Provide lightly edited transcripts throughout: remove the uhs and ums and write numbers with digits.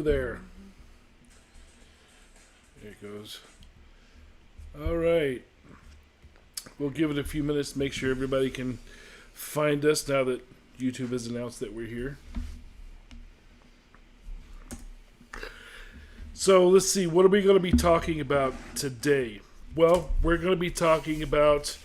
there. There it goes. All right. We'll give it a few minutes to make sure everybody can find us now that YouTube has announced that we're here. So let's see. What are we going to be talking about today? Well, we're going to be talking about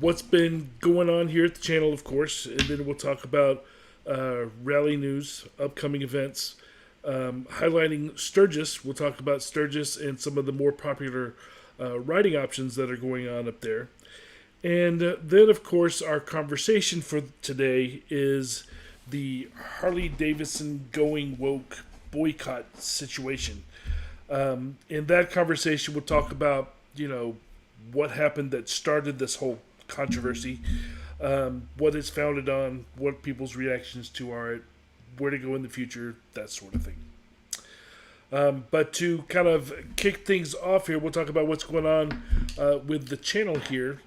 what's been going on here at the channel, of course, and then we'll talk about Rally News, upcoming events, highlighting Sturgis. We'll talk about Sturgis and some of the more popular riding options that are going on up there. And then, of course, our conversation for today is the Harley Davidson going woke boycott situation. In that conversation, we'll talk about, what happened that started this whole controversy, what it's founded on, what people's reactions to are, where to go in the future, that sort of thing. But to kind of kick things off here, we'll talk about what's going on with the channel here.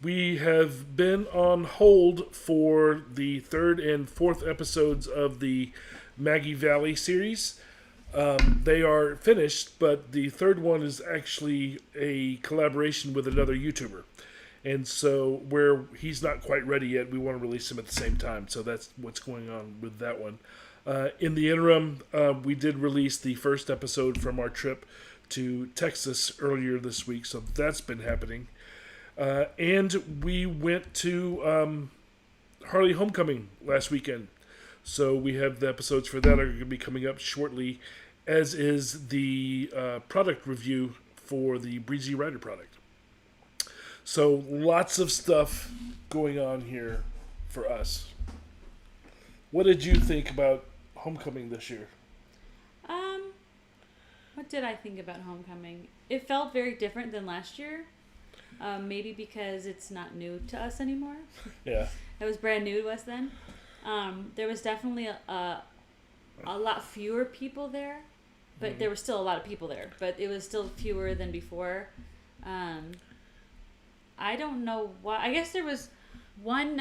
We have been on hold for the third and fourth episodes of the Maggie Valley series. They are finished, but the third one is actually a collaboration with another YouTuber. And so where he's not quite ready yet, we want to release him at the same time. So that's what's going on with that one. In the interim, we did release the first episode from our trip to Texas earlier this week, so that's been happening. And we went to Harley Homecoming last weekend, so we have the episodes for that are going to be coming up shortly, as is the product review for the Breezy Rider product. So lots of stuff going on here for us. What did you think about Homecoming this year? What did I think about Homecoming? It felt very different than last year. Maybe because it's not new to us anymore. Yeah. It was brand new to us then. There was definitely a lot fewer people there, but there were still a lot of people there. But it was still fewer than before. I don't know why. I guess there was one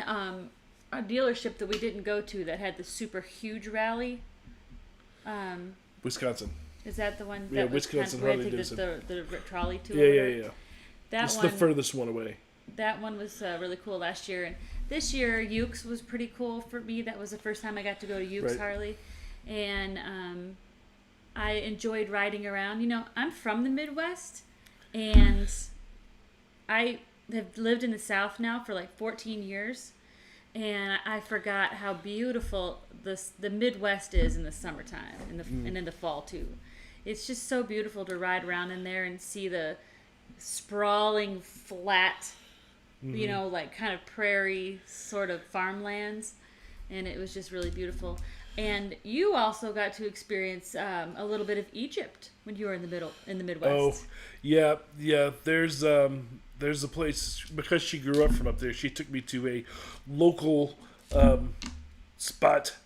a dealership that we didn't go to that had the super huge rally. Wisconsin. Is that the one? Yeah, that Wisconsin. Kind of, Harley Davidson. the trolley to. Yeah. That it's one, the furthest one away. That one was really cool last year, and this year Ukes was pretty cool for me. That was the first time I got to go to Ukes Harley, and I enjoyed riding around. I'm from the Midwest, and I have lived in the South now for like 14 years. And I forgot how beautiful the Midwest is in the summertime and in the fall too. It's just so beautiful to ride around in there and see the sprawling flat, like kind of prairie sort of farmlands, and it was just really beautiful. And you also got to experience a little bit of Egypt when you were in the Midwest. Oh, yeah. There's a place, because she grew up from up there, she took me to a local spot.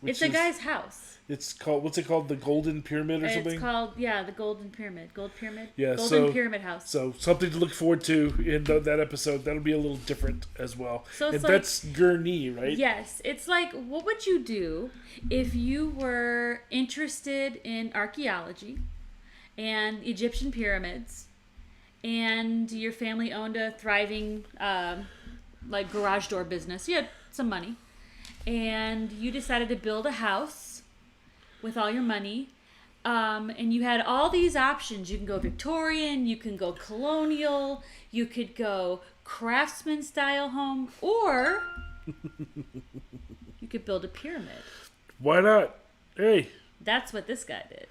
It's a guy's house. It's called, what's it called? The Golden Pyramid or something? It's called, the Golden Pyramid. Gold Pyramid? Yeah, Golden Pyramid House. So something to look forward to in that episode. That'll be a little different as well. So it's that's Gurnee, right? Yes. It's like, what would you do if you were interested in archaeology and Egyptian pyramids, and your family owned a thriving garage door business? You had some money, and you decided to build a house with all your money, and you had all these options. You can go Victorian, you can go colonial, you could go craftsman style home, or you could build a pyramid. Why not? Hey, that's what this guy did.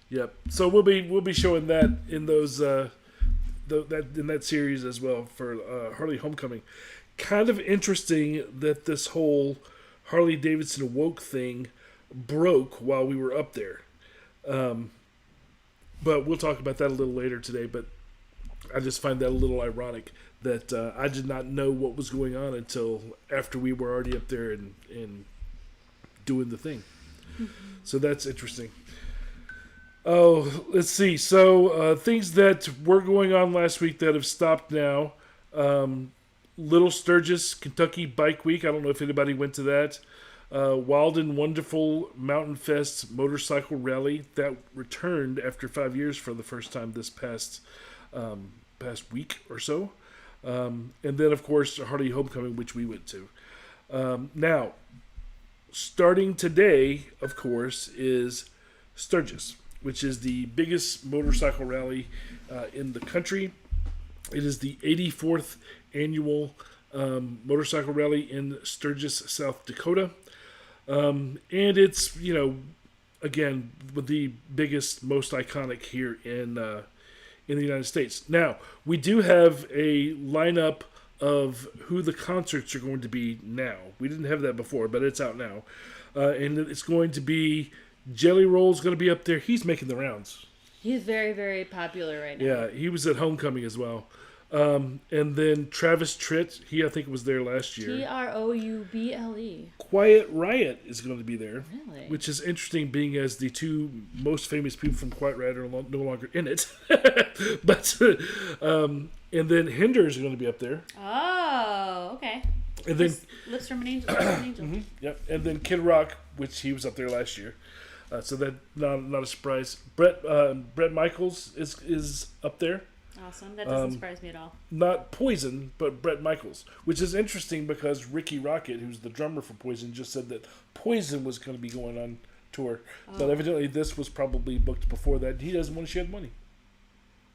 Yep. So we'll be showing that in those in that series as well for Harley Homecoming. Kind of interesting that this whole Harley Davidson woke thing broke while we were up there. But we'll talk about that a little later today. But I just find that a little ironic that I did not know what was going on until after we were already up there and doing the thing. Mm-hmm. So that's interesting. Oh, let's see. So things that were going on last week that have stopped now. Little Sturgis, Kentucky Bike Week. I don't know if anybody went to that. Wild and Wonderful Mountain Fest Motorcycle Rally that returned after 5 years for the first time this past week or so. And then, of course, Harley Homecoming, which we went to. Now, starting today, of course, is Sturgis, which is the biggest motorcycle rally in the country. It is the 84th annual motorcycle rally in Sturgis, South Dakota. And it's, again, the biggest, most iconic here in the United States. Now, we do have a lineup of who the concerts are going to be now. We didn't have that before, but it's out now. And it's going to be Jelly Roll's going to be up there. He's making the rounds. He's very, very popular right now. Yeah, he was at Homecoming as well. And then Travis Tritt, I think was there last year. Trouble. Quiet Riot is going to be there. Really? Which is interesting, being as the two most famous people from Quiet Riot are no longer in it. But and then Hinder is going to be up there. Oh, okay. And then Lips from an Angel. Mm-hmm, yep. And then Kid Rock, which he was up there last year. So that not a surprise. Brett Michaels is up there. Awesome. That doesn't surprise me at all. Not Poison, but Brett Michaels, which is interesting because Ricky Rocket, who's the drummer for Poison, just said that Poison was going to be going on tour. Oh. But evidently this was probably booked before that. He doesn't want to share money.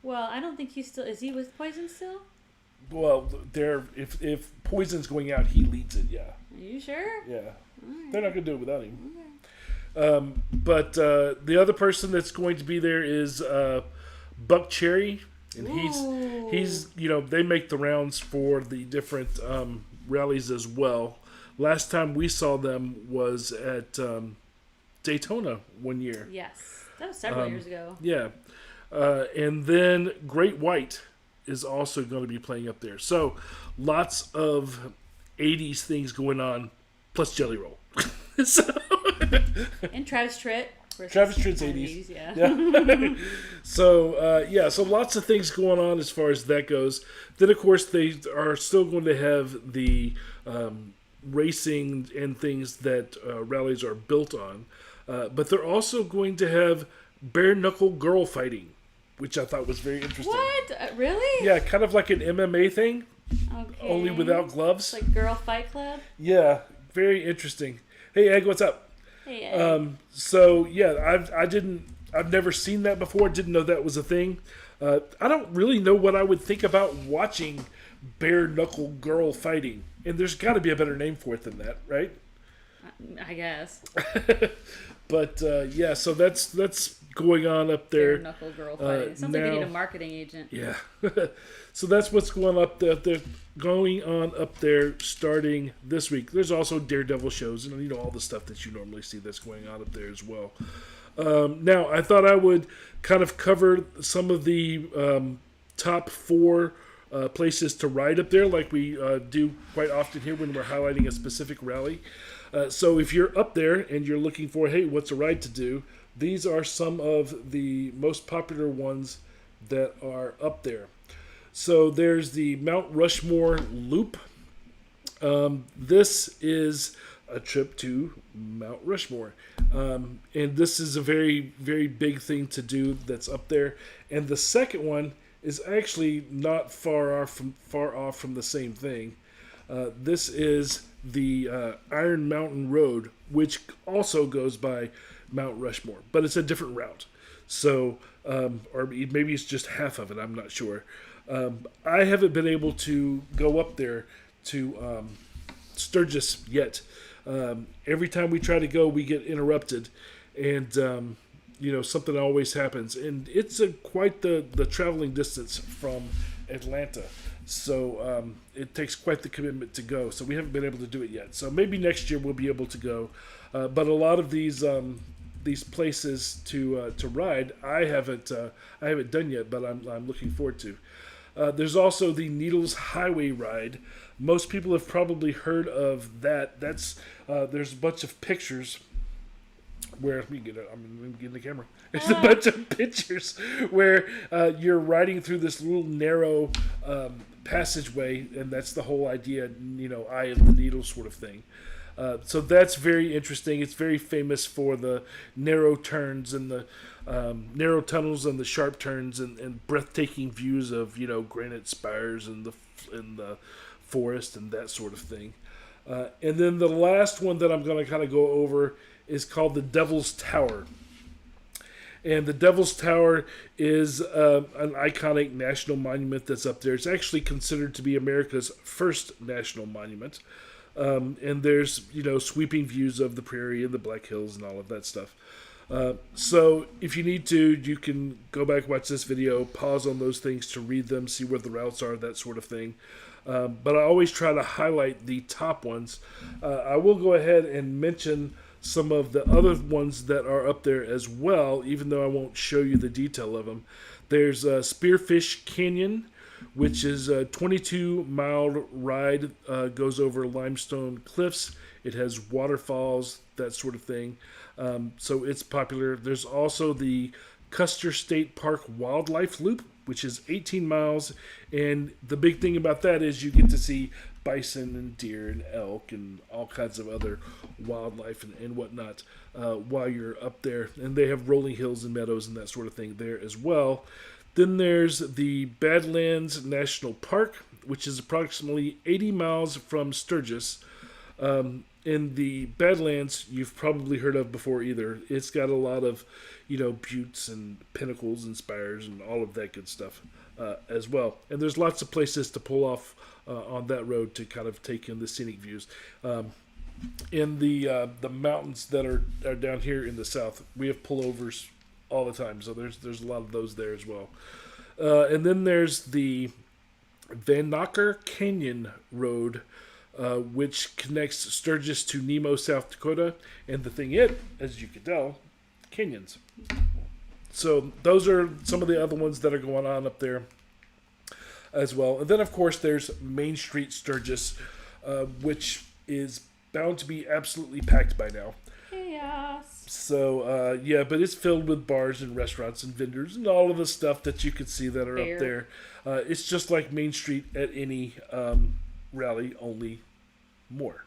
Well, I don't think he's still... Is he with Poison still? Well, if Poison's going out, he leads it, yeah. Are you sure? Yeah. Right. They're not going to do it without him. Okay. But the other person that's going to be there is Buck Cherry. And he's they make the rounds for the different rallies as well. Last time we saw them was at Daytona one year. Yes, that was several years ago. Yeah, and then Great White is also going to be playing up there. So lots of 80s things going on, plus Jelly Roll. And Travis Tritt. Travis Tritt's 80s. Yeah. So lots of things going on as far as that goes. Then, of course, they are still going to have the racing and things that rallies are built on. But they're also going to have bare-knuckle girl fighting, which I thought was very interesting. What? Really? Yeah, kind of like an MMA thing, okay. Only without gloves. Like Girl Fight Club? Yeah, very interesting. Hey, Egg, what's up? I've never seen that before. Didn't know that was a thing. I don't really know what I would think about watching bare knuckle girl fighting. And there's got to be a better name for it than that, right? I guess. But so that's going on up there. Bare knuckle girl fighting. Sounds like you need a marketing agent. Yeah. So that's what's going on up there starting this week. There's also Daredevil shows and all the stuff that you normally see that's going on up there as well. Now, I thought I would kind of cover some of the top 4 places to ride up there, like we do quite often here when we're highlighting a specific rally. So if you're up there and you're looking for, hey, what's a ride to do? These are some of the most popular ones that are up there. So there's the Mount Rushmore Loop. This is a trip to Mount Rushmore. And this is a very, very big thing to do that's up there. And the second one is actually not far off from the same thing. This is the Iron Mountain Road, which also goes by Mount Rushmore, but it's a different route. So, or maybe it's just half of it, I'm not sure. I haven't been able to go up there to Sturgis yet. Every time we try to go, we get interrupted, and something always happens. And it's quite the traveling distance from Atlanta, so it takes quite the commitment to go. So we haven't been able to do it yet. So maybe next year we'll be able to go. But a lot of these places to ride, I haven't done yet, but I'm looking forward to. There's also the Needles Highway Ride. Most people have probably heard of that. That's there's a bunch of pictures where I'm getting the camera. There's a bunch of pictures where you're riding through this little narrow passageway, and that's the whole idea. Eye of the needle sort of thing. So that's very interesting. It's very famous for the narrow turns and the narrow tunnels and the sharp turns and breathtaking views of granite spires and the forest and that sort of thing. And then the last one that I'm going to kind of go over is called the Devil's Tower. And the Devil's Tower is an iconic national monument that's up there. It's actually considered to be America's first national monument. And there's, sweeping views of the prairie and the Black Hills and all of that stuff. So if you need to, you can go back, watch this video, pause on those things to read them, see where the routes are, that sort of thing. But I always try to highlight the top ones. I will go ahead and mention some of the other ones that are up there as well, even though I won't show you the detail of them. There's Spearfish Canyon, which is a 22-mile ride, goes over limestone cliffs. It has waterfalls, that sort of thing. So it's popular. There's also the Custer State Park Wildlife Loop, which is 18 miles. And the big thing about that is you get to see bison and deer and elk and all kinds of other wildlife and whatnot while you're up there. And they have rolling hills and meadows and that sort of thing there as well. Then there's the Badlands National Park, which is approximately 80 miles from Sturgis. In the Badlands, you've probably heard of before either. It's got a lot of, buttes and pinnacles and spires and all of that good stuff as well. And there's lots of places to pull off on that road to kind of take in the scenic views. In the mountains that are down here in the south, we have pullovers all the time, so there's a lot of those there as well. And then there's the Van Knocker Canyon Road, which connects Sturgis to Nemo, South Dakota. And the thing as you can tell, canyons. So those are some of the other ones that are going on up there as well. And then, of course, there's Main Street Sturgis, which is bound to be absolutely packed by now. Chaos. So, but it's filled with bars and restaurants and vendors and all of the stuff that you can see that are up there. It's just like Main Street at any rally, only more.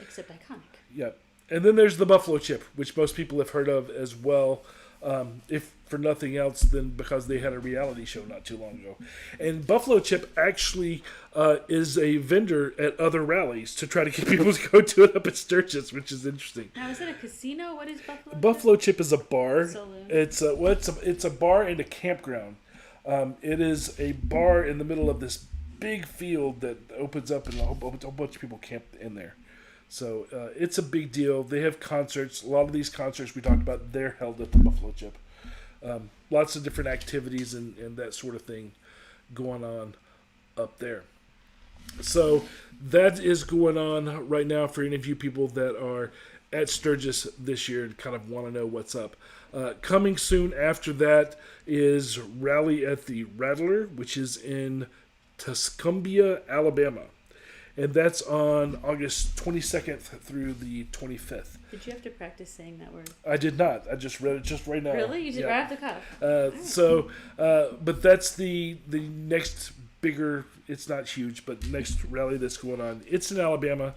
Except iconic. Yeah. And then there's the Buffalo Chip, which most people have heard of as well, if for nothing else than because they had a reality show not too long ago. And Buffalo Chip actually is a vendor at other rallies to try to get people to go to it up at Sturgis, which is interesting. Now, is it a casino? What is Buffalo Chip? Buffalo Chip is a bar. Saloon. It's a bar and a campground. It is a bar in the middle of this big field that opens up, and a whole bunch of people camp in there. So it's a big deal. They have concerts. A lot of these concerts we talked about, they're held at the Buffalo Chip. Lots of different activities and that sort of thing going on up there. So that is going on right now for any of you people that are at Sturgis this year and kind of want to know what's up. Coming soon after that is Rally at the Rattler, which is in Tuscumbia, Alabama. And that's on August 22nd through the 25th. Did you have to practice saying that word? I did not. I just read it just right now. Really? You did right off the cuff? But that's the next bigger, it's not huge, but next rally that's going on. It's in Alabama.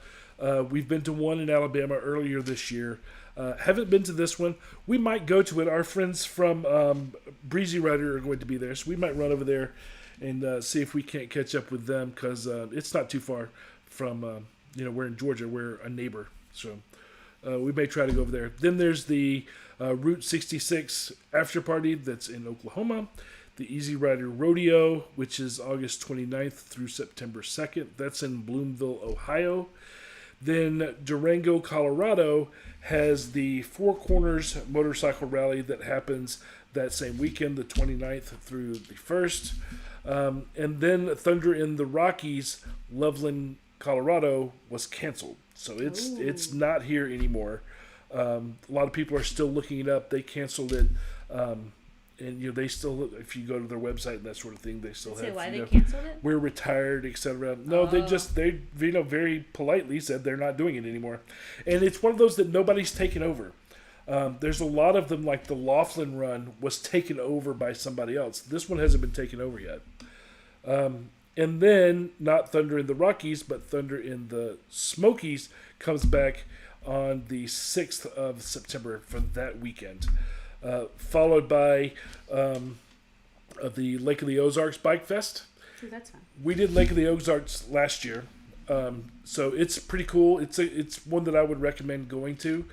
We've been to one in Alabama earlier this year. Haven't been to this one. We might go to it. Our friends from Breezy Rider are going to be there, so we might run over there and see if we can't catch up with them, because it's not too far from, we're in Georgia. We're a neighbor, so we may try to go over there. Then there's the Route 66 after party that's in Oklahoma. The Easy Rider Rodeo, which is August 29th through September 2nd. That's in Bloomville, Ohio. Then Durango, Colorado has the Four Corners Motorcycle Rally that happens that same weekend, the 29th through the 1st. And then Thunder in the Rockies, Loveland, Colorado, was canceled. So it's not here anymore. A lot of people are still looking it up. They canceled it. And they still, if you go to their website and that sort of thing, they still have. Why they canceled it? We're retired, etc. No, they very politely said they're not doing it anymore, and it's one of those that nobody's taken over. There's a lot of them, like the Laughlin Run was taken over by somebody else. This one hasn't been taken over yet. And then not Thunder in the Rockies, but Thunder in the Smokies comes back on the 6th of September for that weekend. Followed by the Lake of the Ozarks Bike Fest. Ooh, that's fun. We did Lake of the Ozarks last year. So it's pretty cool. It's one that I would recommend going to.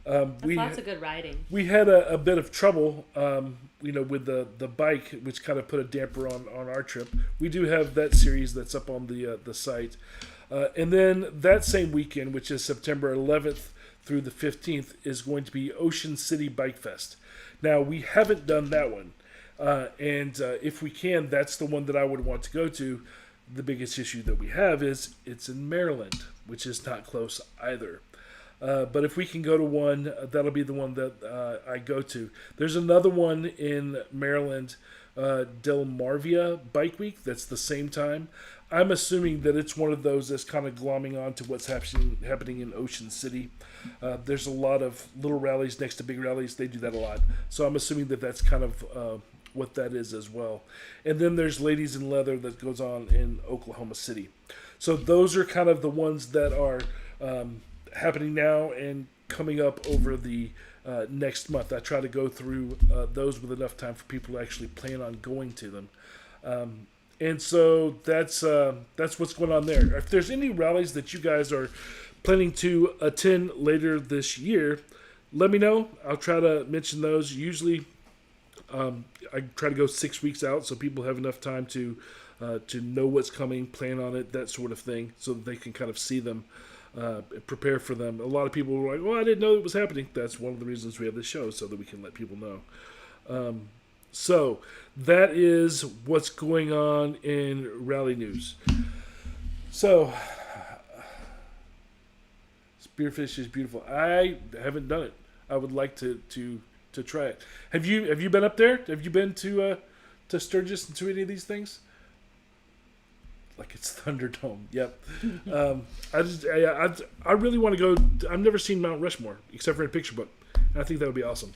Lots of good riding. We had a bit of trouble, with the bike, which kind of put a damper on our trip. We do have that series that's up on the site. And then that same weekend, which is September 11th through the 15th, is going to be Ocean City Bike Fest. Now, we haven't done that one. And if we can, that's the one that I would want to go to. The biggest issue that we have is it's in Maryland, which is not close either. But if we can go to one, that'll be the one that I go to. There's another one in Maryland, Delmarvia Bike Week. That's the same time. I'm assuming that it's one of those that's kind of glomming on to what's happening in Ocean City. There's a lot of little rallies next to big rallies. They do that a lot. So I'm assuming that that's kind of what that is as well. And then there's Ladies in Leather that goes on in Oklahoma City. So those are kind of the ones that are happening now and coming up over the next month. I try to go through those with enough time for people to actually plan on going to them. And so that's what's going on there. If there's any rallies that you guys are planning to attend later this year, let me know. I'll try to mention those. Usually I try to go 6 weeks out so people have enough time to know what's coming, plan on it, that sort of thing, so that they can kind of see them, prepare for them. A lot of people were like, "Oh, I didn't know it was happening." That's one of the reasons we have this show, so that we can let people know. So that is what's going on in Rally News. So Spearfish is beautiful. I haven't done it. I would like to try it. Have you been up there? Have you been to Sturgis and to any of these things? Like it's Thunderdome. Yep. I really want to go. I've never seen Mount Rushmore except for in a picture book, and I think that would be awesome.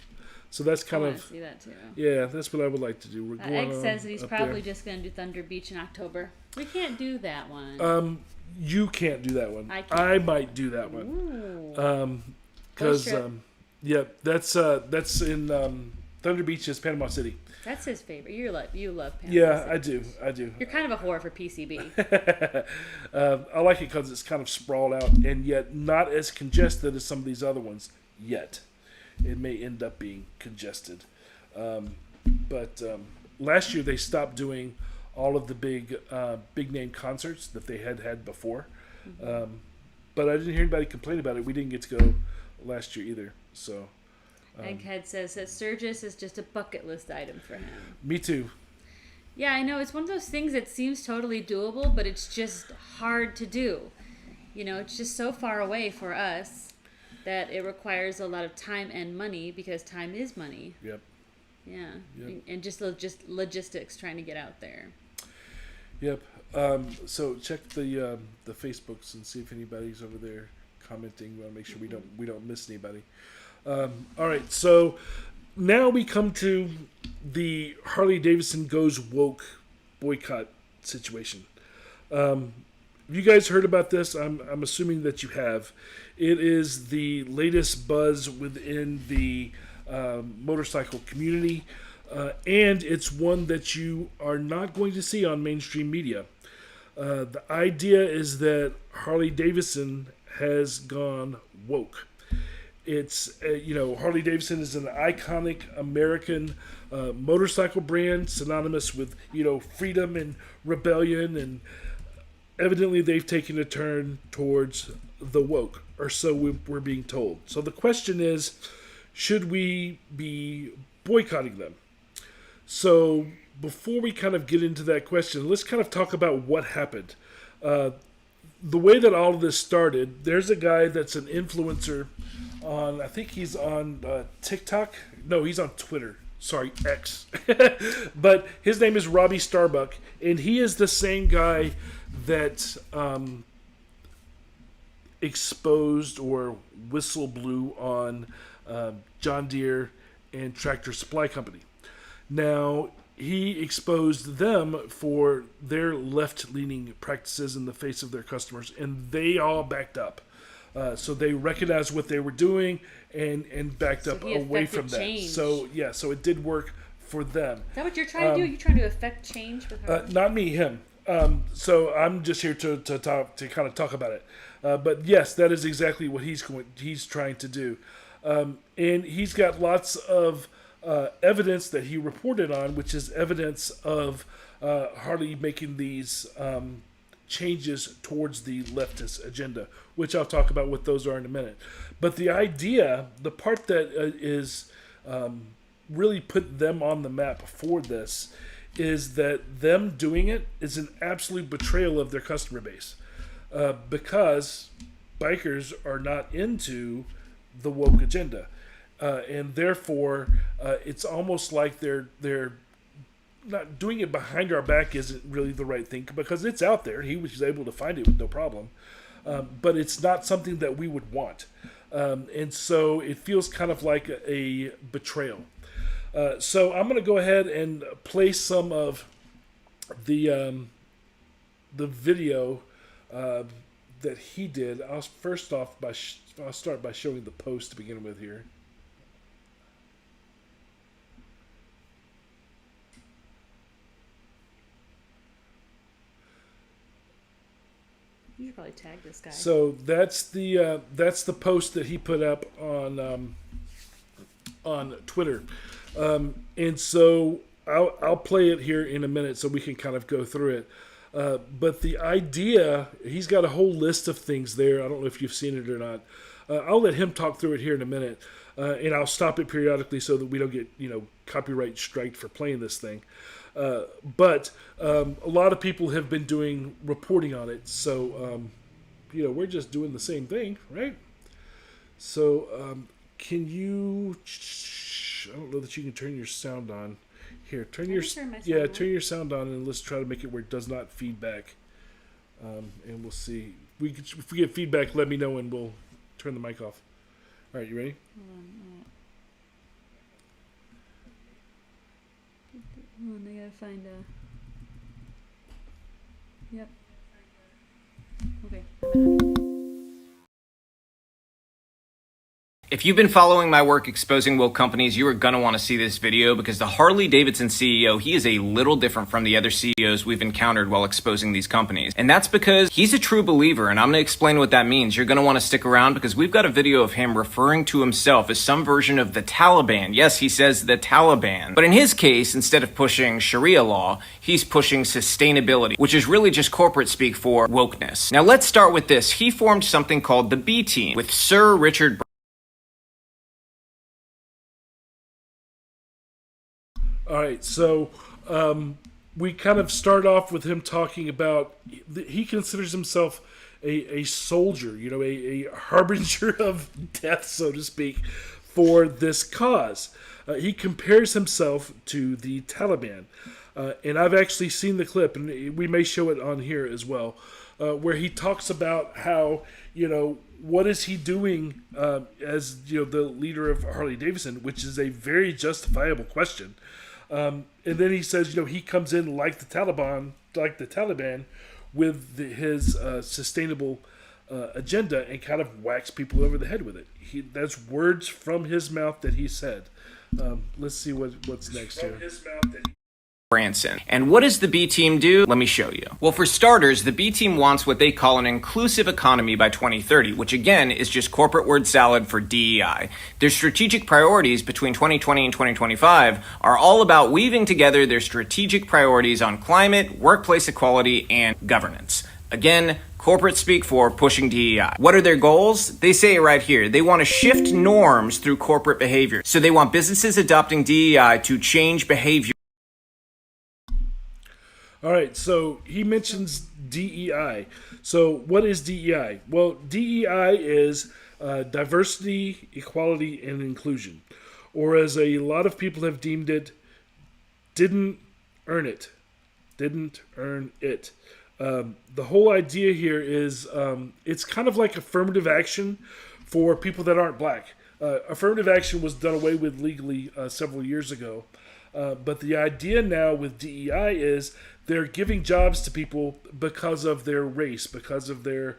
So that's kind of see that too. Yeah, that's what I would like to do. We're going Egg says that he's probably there. just going to do Thunder Beach in October. We can't do that one. You can't do that one. I might do that one. Because that's in Thunder Beach is Panama City. That's his favorite. You love Panama Yeah, City. I do. You're kind of a whore for PCB. I like it because it's kind of sprawled out and yet not as congested as some of these other ones yet. It may end up being congested. But last year they stopped doing all of the big name concerts that they had before. Mm-hmm. But I didn't hear anybody complain about it. We didn't get to go last year either. So Egghead says that Sturgis is just a bucket list item for him. Me too. Yeah, I know. It's one of those things that seems totally doable, but it's just hard to do. It's just so far away for us that it requires a lot of time and money, because time is money. Yep. Yeah. Yep. And just logistics trying to get out there. Yep. So check the Facebooks and see if anybody's over there commenting. We want to make sure we don't miss anybody. All right. So now we come to the Harley Davidson Goes Woke boycott situation. Have you guys heard about this? I'm assuming that you have. It is the latest buzz within the motorcycle community, and it's one that you are not going to see on mainstream media. The idea is that Harley Davidson has gone woke. It's, Harley Davidson is an iconic American motorcycle brand synonymous with, freedom and rebellion, and evidently they've taken a turn towards the woke, or so we're being told. So the question is, should we be boycotting them? So before we kind of get into that question, let's kind of talk about what happened. The way that all of this started, there's a guy that's an influencer on, I think he's on TikTok. No, he's on Twitter. Sorry, X. But his name is Robbie Starbuck, and he is the same guy that exposed or whistle blew on John Deere and Tractor Supply Company. Now, he exposed them for their left-leaning practices in the face of their customers, and they all backed up. So they recognized what they were doing and backed up away from that. Change. So so it did work for them. Is that what you're trying to do? You're trying to affect change with her? Not me, him. So I'm just here to kind of talk about it. But yes, that is exactly what he's trying to do, and he's got lots of evidence that he reported on, which is evidence of Harley making these changes towards the leftist agenda, which I'll talk about what those are in a minute. But the idea, the part that is really put them on the map for this, is that them doing it is an absolute betrayal of their customer base, because bikers are not into the woke agenda, and therefore it's almost like they're not doing it behind our back. Isn't really the right thing, because it's out there. He was able to find it with no problem, but it's not something that we would want, and so it feels kind of like a betrayal. So I'm going to go ahead and play some of the video that he did. I'll start by showing the post to begin with here. You should probably tag this guy. So that's the post that he put up on Twitter. And so I'll play it here in a minute so we can kind of go through it. But the idea, he's got a whole list of things there. I don't know if you've seen it or not. I'll let him talk through it here in a minute. And I'll stop it periodically so that we don't get, copyright striked for playing this thing. But a lot of people have been doing reporting on it. So, we're just doing the same thing, right? So, can you... I don't know that you can turn your sound on. Here, turn your sound on, and let's try to make it where it does not feedback. And we'll see. If we get feedback, let me know, and we'll turn the mic off. All right, you ready? Hold on, I gotta find a. Yep. Okay. If you've been following my work exposing woke companies, you are going to want to see this video, because the Harley Davidson CEO, he is a little different from the other CEOs we've encountered while exposing these companies. And that's because he's a true believer, and I'm going to explain what that means. You're going to want to stick around, because we've got a video of him referring to himself as some version of the Taliban. Yes, he says the Taliban. But in his case, instead of pushing Sharia law, he's pushing sustainability, which is really just corporate speak for wokeness. Now let's start with this. He formed something called the B Team with Sir Richard. All right, so we kind of start off with him talking about, he considers himself a soldier, a harbinger of death, so to speak, for this cause. He compares himself to the Taliban. And I've actually seen the clip, and we may show it on here as well, where he talks about how, what is he doing as, the leader of Harley Davidson, which is a very justifiable question. And then he says, he comes in like the Taliban, with his sustainable agenda, and kind of whacks people over the head with it. That's words from his mouth that he said. Let's see what's next here. Branson. And what does the B Team do? Let me show you. Well, for starters, the B Team wants what they call an inclusive economy by 2030, which again is just corporate word salad for DEI. Their strategic priorities between 2020 and 2025 are all about weaving together their strategic priorities on climate, workplace equality, and governance. Again, corporate speak for pushing DEI. What are their goals? They say it right here. They want to shift norms through corporate behavior. So they want businesses adopting DEI to change behavior. All right, so he mentions DEI. So what is DEI? Well, DEI is diversity, equality, and inclusion. Or as a lot of people have deemed it, didn't earn it. Didn't earn it. The whole idea here is it's kind of like affirmative action for people that aren't black. Affirmative action was done away with legally several years ago. But the idea now with DEI is they're giving jobs to people because of their race, because of their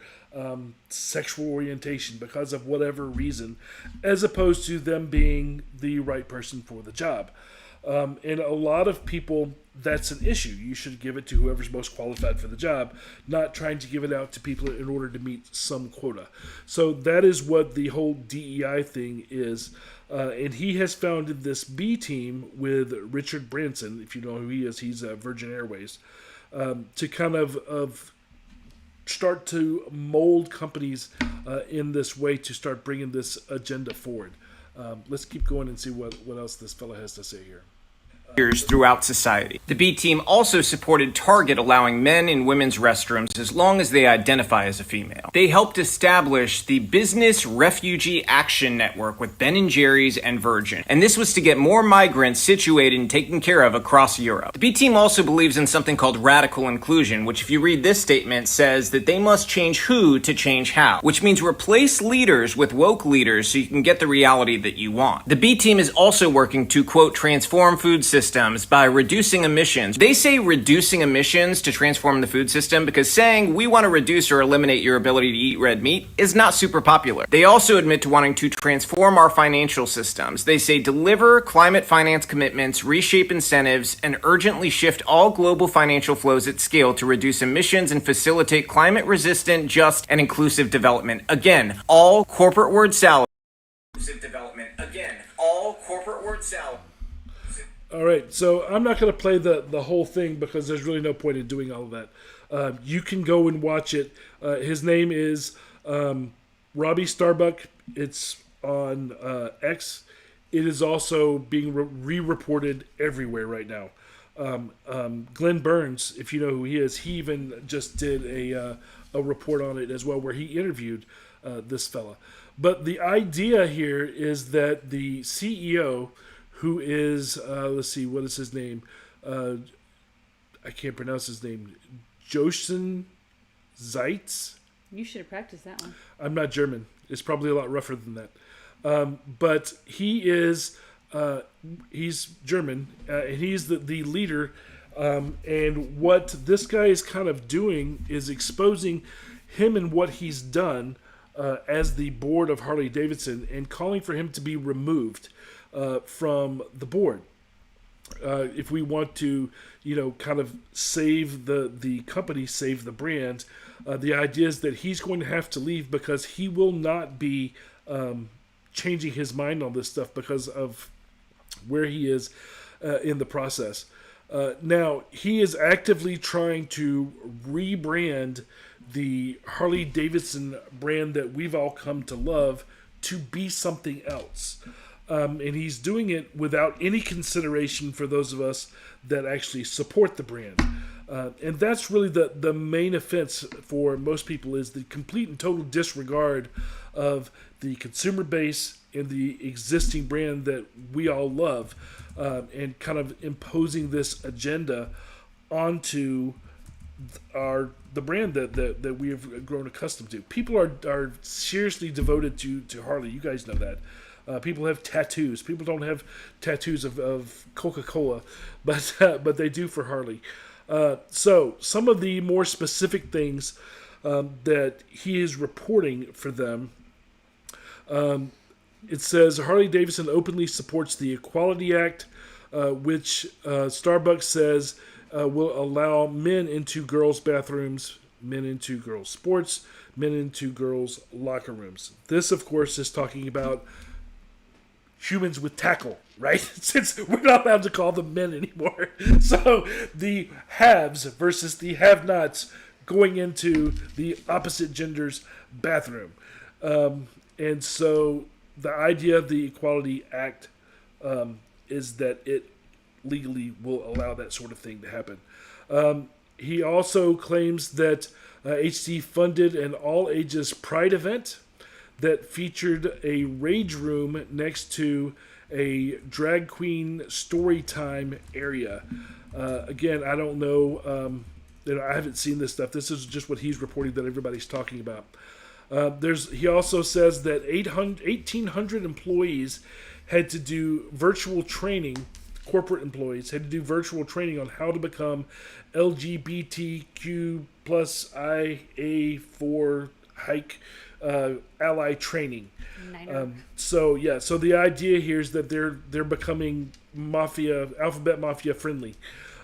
sexual orientation, because of whatever reason, as opposed to them being the right person for the job. And a lot of people, that's an issue. You should give it to whoever's most qualified for the job, not trying to give it out to people in order to meet some quota. So that is what the whole DEI thing is. And he has founded this B team with Richard Branson, if you know who he is. He's Virgin Airways, to kind of start to mold companies in this way to start bringing this agenda forward. Let's keep going and see what else this fellow has to say here. Throughout society. The B team also supported Target allowing men in women's restrooms as long as they identify as a female. They helped establish the Business Refugee Action Network with Ben & Jerry's and Virgin, and this was to get more migrants situated and taken care of across Europe. The B team also believes in something called radical inclusion, which if you read this statement says that they must change who to change how, which means replace leaders with woke leaders so you can get the reality that you want. The B team is also working to, quote, transform food systems by reducing emissions. They say reducing emissions to transform the food system because saying we want to reduce or eliminate your ability to eat red meat is not super popular. They also admit to wanting to transform our financial systems. They say deliver climate finance commitments, reshape incentives, and urgently shift all global financial flows at scale to reduce emissions and facilitate climate-resistant, just, and inclusive development. Again, all corporate word salad. Inclusive development. Again, all corporate word salad. All right, so I'm not going to play the whole thing because there's really no point in doing all of that. You can go and watch it. His name is Robbie Starbuck. It's on X. It is also being re-reported everywhere right now. Glenn Burns, if you know who he is, he even just did a report on it as well where he interviewed this fella. But the idea here is that the CEO, who is, let's see, what is his name? I can't pronounce his name. Jochen Zeitz? You should have practiced that one. I'm not German. It's probably a lot rougher than that. But he is, he's German, and he's the leader. And what this guy is kind of doing is exposing him and what he's done as the board of Harley Davidson and calling for him to be removed from the board. If we want to, kind of save the company, save the brand, the idea is that he's going to have to leave because he will not be changing his mind on this stuff because of where he is in the process. Now, he is actively trying to rebrand the Harley Davidson brand that we've all come to love to be something else. And he's doing it without any consideration for those of us that actually support the brand. And that's really the main offense for most people is the complete and total disregard of the consumer base and the existing brand that we all love, and kind of imposing this agenda onto the brand that we have grown accustomed to. People are seriously devoted to Harley. You guys know that. People have tattoos. People don't have tattoos of Coca-Cola, but they do for Harley. So some of the more specific things that he is reporting for them, it says Harley Davidson openly supports the Equality Act, which Starbucks says will allow men into girls' bathrooms, men into girls' sports, men into girls' locker rooms. This, of course, is talking about humans with tackle, right? Since we're not allowed to call them men anymore. So the haves versus the have-nots going into the opposite gender's bathroom. And so the idea of the Equality Act is that it legally will allow that sort of thing to happen. He also claims that HD funded an all-ages Pride event that featured a rage room next to a drag queen story time area. Again, I don't know. I haven't seen this stuff. This is just what he's reporting that everybody's talking about. He also says that 1,800 employees had to do virtual training corporate employees had to do virtual training on how to become LGBTQ plus IA4 hike ally training. So the idea here is that they're becoming alphabet mafia friendly,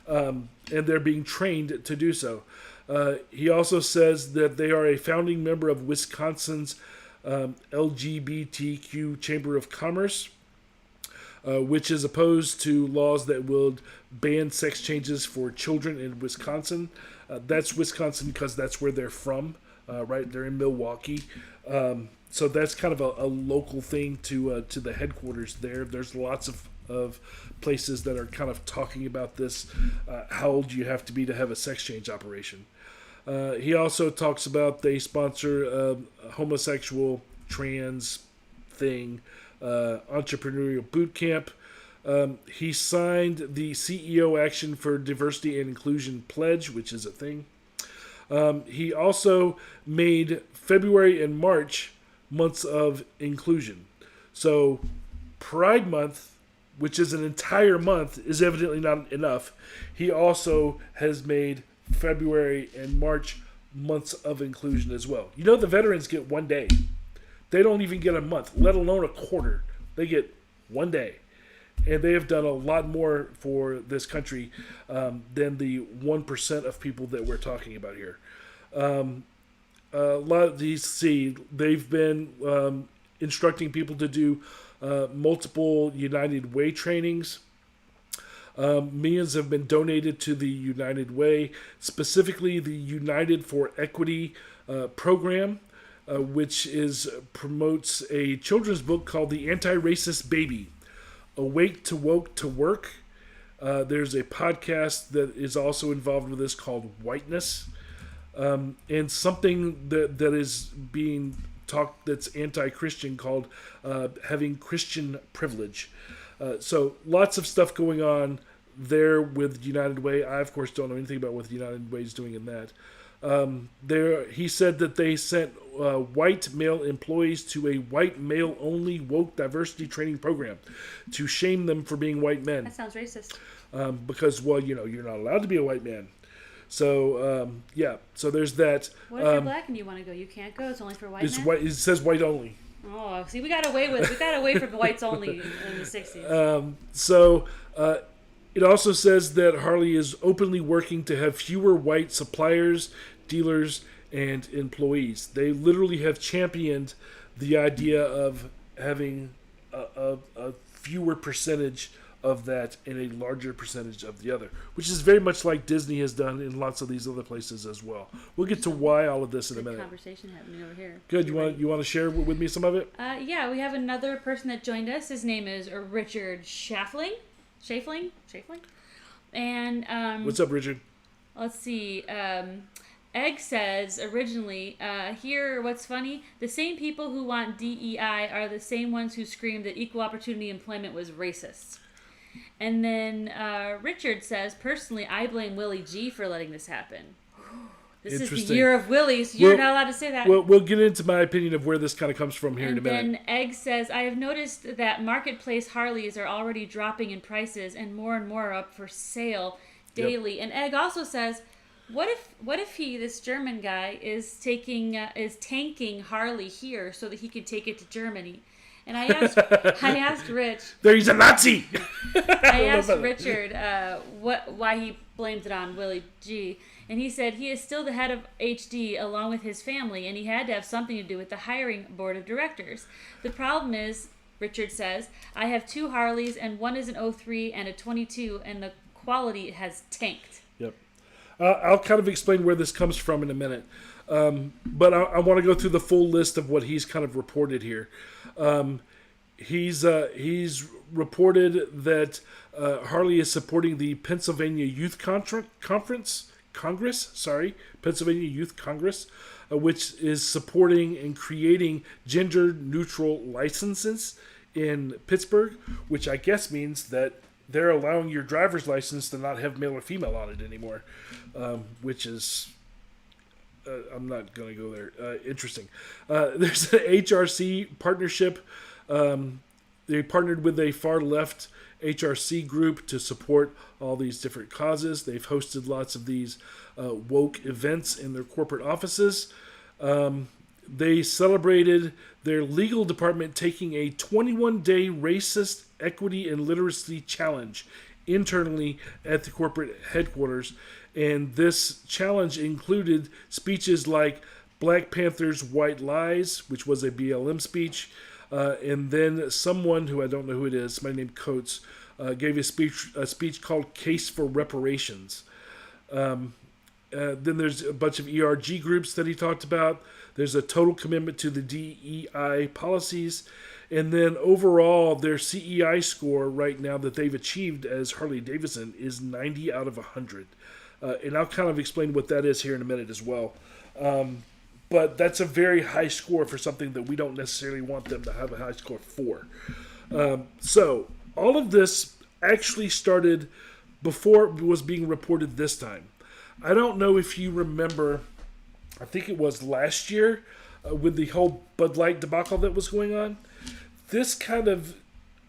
and they're being trained to do so. He also says that they are a founding member of Wisconsin's LGBTQ Chamber of Commerce, which is opposed to laws that would ban sex changes for children in Wisconsin. That's Wisconsin because that's where they're from, right? They're in Milwaukee. So that's kind of a local thing to the headquarters there. There's lots of places that are kind of talking about this, how old you have to be to have a sex change operation. He also talks about they sponsor a homosexual trans thing, entrepreneurial boot camp. He signed the CEO Action for Diversity and Inclusion Pledge, which is a thing. He also made February and March months of inclusion. So Pride Month, which is an entire month, is evidently not enough. He also has made February and March months of inclusion as well. You know, the veterans get 1 day. They don't even get a month, let alone a quarter. They get 1 day. And they have done a lot more for this country than the 1% of people that we're talking about here. A lot of these, they've been instructing people to do multiple United Way trainings. Millions have been donated to the United Way, specifically the United for Equity program, which promotes a children's book called The Anti-Racist Baby, Awake to Woke to Work. There's a podcast that is also involved with this called Whiteness, and something that is being talked that's anti-Christian called having Christian privilege. So lots of stuff going on there with United Way. I, of course, don't know anything about what United Way is doing in that. He said that they sent white male employees to a white male-only woke diversity training program to shame them for being white men. That sounds racist. Because, well, you're not allowed to be a white man. So, so there's that. What if you're black and you want to go? You can't go. It's only for white men? It says white only. Oh, see, we got away from whites only in the 60s. It also says that Harley is openly working to have fewer white suppliers, dealers, and employees. They literally have championed the idea of having a fewer percentage of that and a larger percentage of the other, which is very much like Disney has done in lots of these other places as well. We'll get to why all of this in a minute. Conversation happening over here. Good. You want to share with me some of it? Yeah, we have another person that joined us. His name is Richard Schafling. And what's up, Richard? Let's see. Egg says originally, here, what's funny, the same people who want DEI are the same ones who screamed that equal opportunity employment was racist. And then Richard says, personally, I blame Willie G for letting this happen. This is the year of Willie, so you're not allowed to say that. We'll get into my opinion of where this kind of comes from here in a minute. And then Egg says, I have noticed that marketplace Harleys are already dropping in prices and more are up for sale daily. Yep. And Egg also says, what if this German guy is tanking Harley here so that he could take it to Germany? And I asked Rich. There, he's a Nazi. I asked Richard why he blamed it on Willie G. And he said he is still the head of HD along with his family, and he had to have something to do with the hiring board of directors. The problem is, Richard says, I have 2 Harleys, and one is an 03 and a 22, and the quality has tanked. Yep. I'll kind of explain where this comes from in a minute. But I want to go through the full list of what he's kind of reported here. He's reported that Harley is supporting the Pennsylvania Youth Pennsylvania Youth Congress, which is supporting and creating gender-neutral licenses in Pittsburgh, which I guess means that they're allowing your driver's license to not have male or female on it anymore, which is... I'm not going to go there. Interesting. There's an HRC partnership. They partnered with a far left HRC group to support all these different causes. They've hosted lots of these woke events in their corporate offices. They celebrated their legal department taking a 21-day racist equity and literacy challenge internally at the corporate headquarters. And this challenge included speeches like Black Panther's White Lies, which was a BLM speech. And then someone who I don't know who it is, somebody named Coates, gave a speech called Case for Reparations. Then there's a bunch of ERG groups that he talked about. There's a total commitment to the DEI policies. And then overall, their CEI score right now that they've achieved as Harley Davidson is 90 out of 100. And I'll kind of explain what that is here in a minute as well. But that's a very high score for something that we don't necessarily want them to have a high score for. So all of this actually started before it was being reported this time. I don't know if you remember, I think it was last year with the whole Bud Light debacle that was going on. This kind of,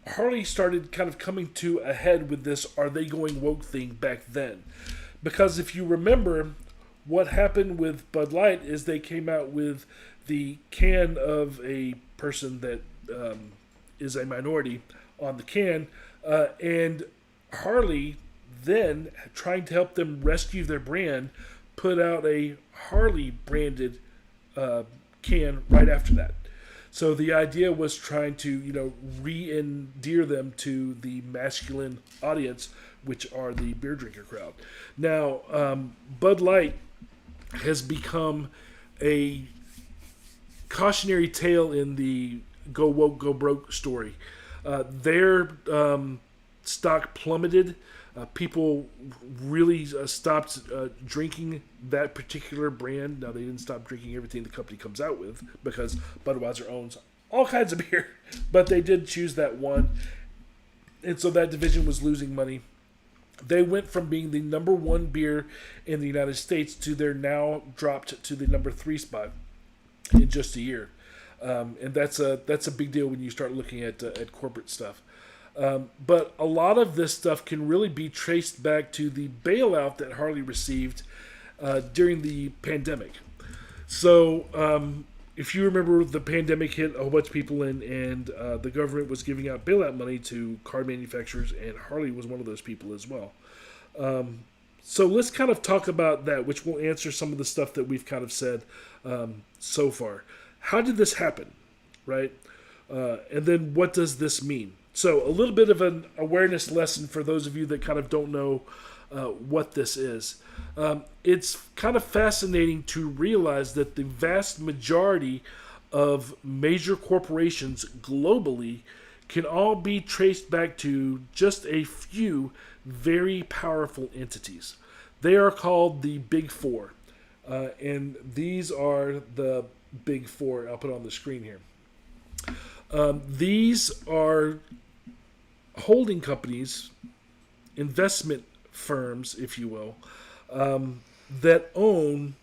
Harley started kind of coming to a head with this "are they going woke" thing back then. Because if you remember, what happened with Bud Light is they came out with the can of a person that is a minority on the can, and Harley then, trying to help them rescue their brand, put out a Harley branded can right after that. So the idea was trying to, re-endear them to the masculine audience, which are the beer drinker crowd. Now, Bud Light has become a cautionary tale in the go woke, go broke story. Their stock plummeted. People really stopped drinking that particular brand. Now, they didn't stop drinking everything the company comes out with because Budweiser owns all kinds of beer, but they did choose that one. And so that division was losing money. They went from being the number one beer in the United States to they're now dropped to the number 3 spot in just a year. And that's a big deal when you start looking at corporate stuff. But a lot of this stuff can really be traced back to the bailout that Harley received during the pandemic. So if you remember, the pandemic hit a whole bunch of people and the government was giving out bailout money to car manufacturers, and Harley was one of those people as well. So let's kind of talk about that, which will answer some of the stuff that we've kind of said so far. How did this happen, right? And then what does this mean? So a little bit of an awareness lesson for those of you that kind of don't know what this is. It's kind of fascinating to realize that the vast majority of major corporations globally can all be traced back to just a few very powerful entities. They are called the Big Four. And these are the Big Four. I'll put it on the screen here. These are holding companies, investment firms, if you will, that own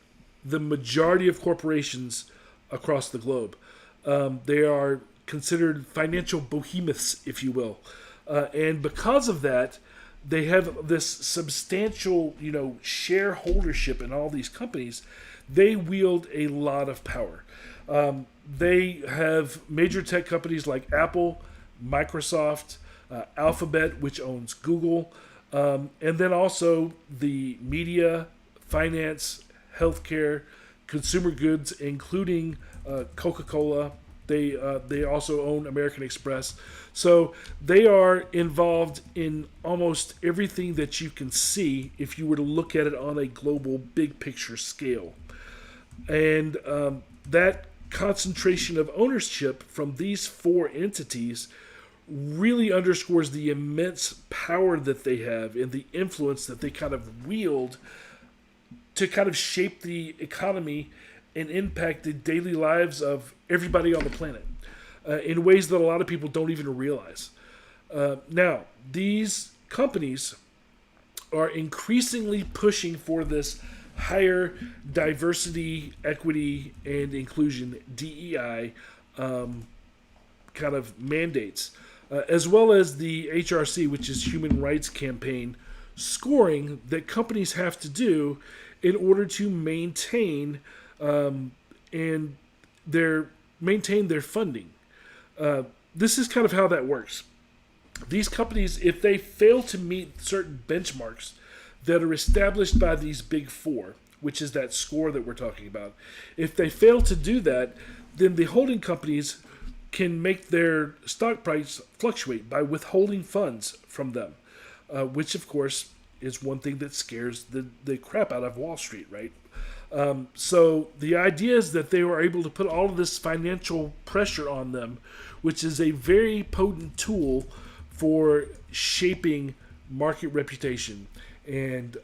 the majority of corporations across the globe. They are considered financial behemoths, if you will. And because of that, they have this substantial, shareholdership in all these companies. They wield a lot of power. They have major tech companies like Apple, Microsoft, Alphabet, which owns Google, and then also the media, finance, healthcare, consumer goods, including Coca-Cola. They also own American Express. So they are involved in almost everything that you can see if you were to look at it on a global big picture scale. And that concentration of ownership from these four entities really underscores the immense power that they have and the influence that they kind of wield to kind of shape the economy and impact the daily lives of everybody on the planet in ways that a lot of people don't even realize. Now, these companies are increasingly pushing for this higher diversity, equity, and inclusion, DEI, kind of mandates. as well as the HRC, which is Human Rights Campaign, scoring that companies have to do in order to maintain their funding. This is kind of how that works. These companies, if they fail to meet certain benchmarks that are established by these big four, which is that score that we're talking about, if they fail to do that, then the holding companies can make their stock price fluctuate by withholding funds from them, which of course is one thing that scares the crap out of Wall Street, right? So the idea is that they were able to put all of this financial pressure on them, which is a very potent tool for shaping market reputation and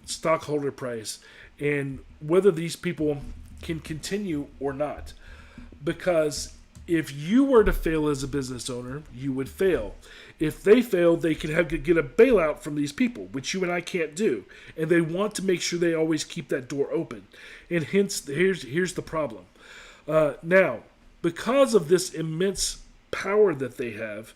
stockholder price, and whether these people can continue or not. Because if you were to fail as a business owner, you would fail. If they fail, they could get a bailout from these people, which you and I can't do. And they want to make sure they always keep that door open. And hence, here's the problem. Now, because of this immense power that they have,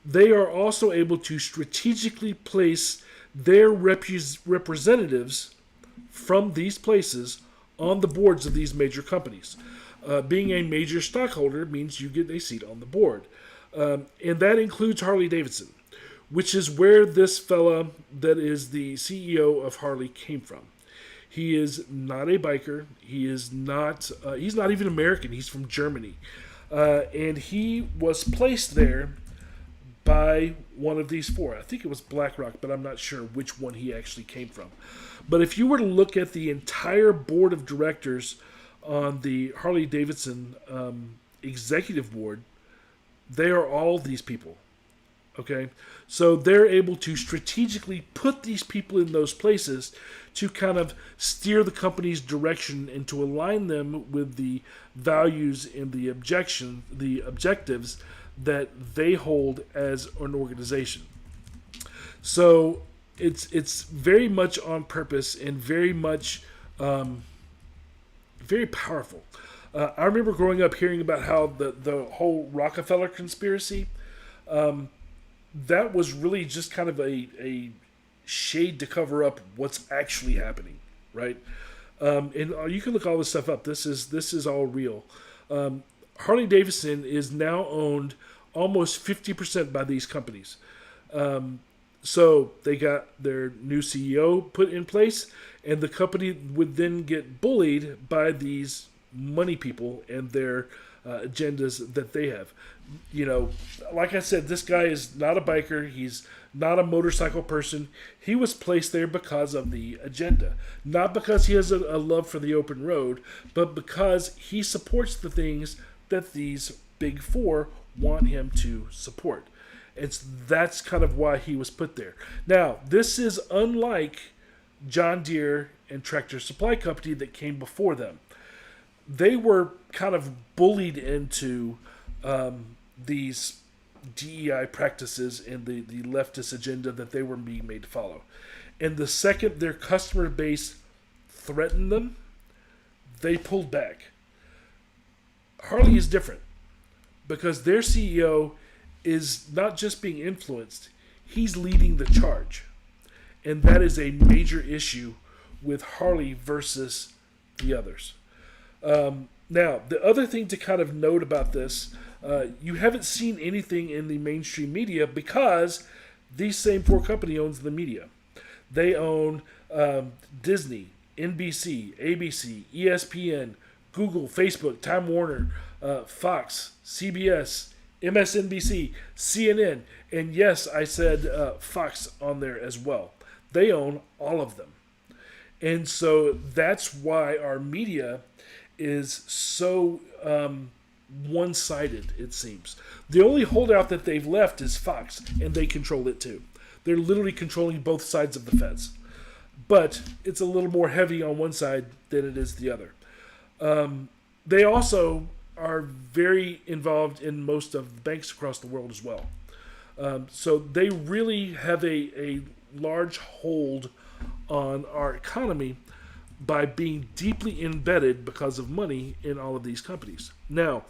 they are also able to strategically place their representatives from these places on the boards of these major companies. Being a major stockholder means you get a seat on the board. And that includes Harley Davidson, which is where this fella that is the CEO of Harley came from. He is not a biker. He is not. He's not even American. He's from Germany. And he was placed there by one of these four. I think it was BlackRock, but I'm not sure which one he actually came from. But if you were to look at the entire board of directors on the Harley Davidson executive board, they are all these people. Okay? So they're able to strategically put these people in those places to kind of steer the company's direction and to align them with the values and the objectives that they hold as an organization. So it's very much on purpose and very much very powerful. I remember growing up hearing about how the whole Rockefeller conspiracy, that was really just kind of a shade to cover up what's actually happening, right? And you can look all this stuff up. This is all real. Harley Davidson is now owned almost 50% by these companies. So they got their new CEO put in place, and the company would then get bullied by these money people and their agendas that they have. You know, like I said, this guy is not a biker. He's not a motorcycle person. He was placed there because of the agenda. Not because he has a love for the open road, but because he supports the things that these big four want him to support. That's kind of why he was put there. Now, this is unlike John Deere and Tractor Supply Company that came before them. They were kind of bullied into these DEI practices and the leftist agenda that they were being made to follow. And the second their customer base threatened them, they pulled back. Harley is different because their CEO is not just being influenced, he's leading the charge. And that is a major issue with Harley versus the others. Now, the other thing to kind of note about this, you haven't seen anything in the mainstream media because these same four company owns the media. They own Disney, NBC, ABC, ESPN, Google, Facebook, Time Warner, Fox, CBS, MSNBC, CNN, and yes, I said Fox on there as well. They own all of them. And so that's why our media is so one-sided, it seems. The only holdout that they've left is Fox, and they control it too. They're literally controlling both sides of the fence. But it's a little more heavy on one side than it is the other. They also are very involved in most of the banks across the world as well. So they really have a large hold on our economy by being deeply embedded because of money in all of these companies. Now,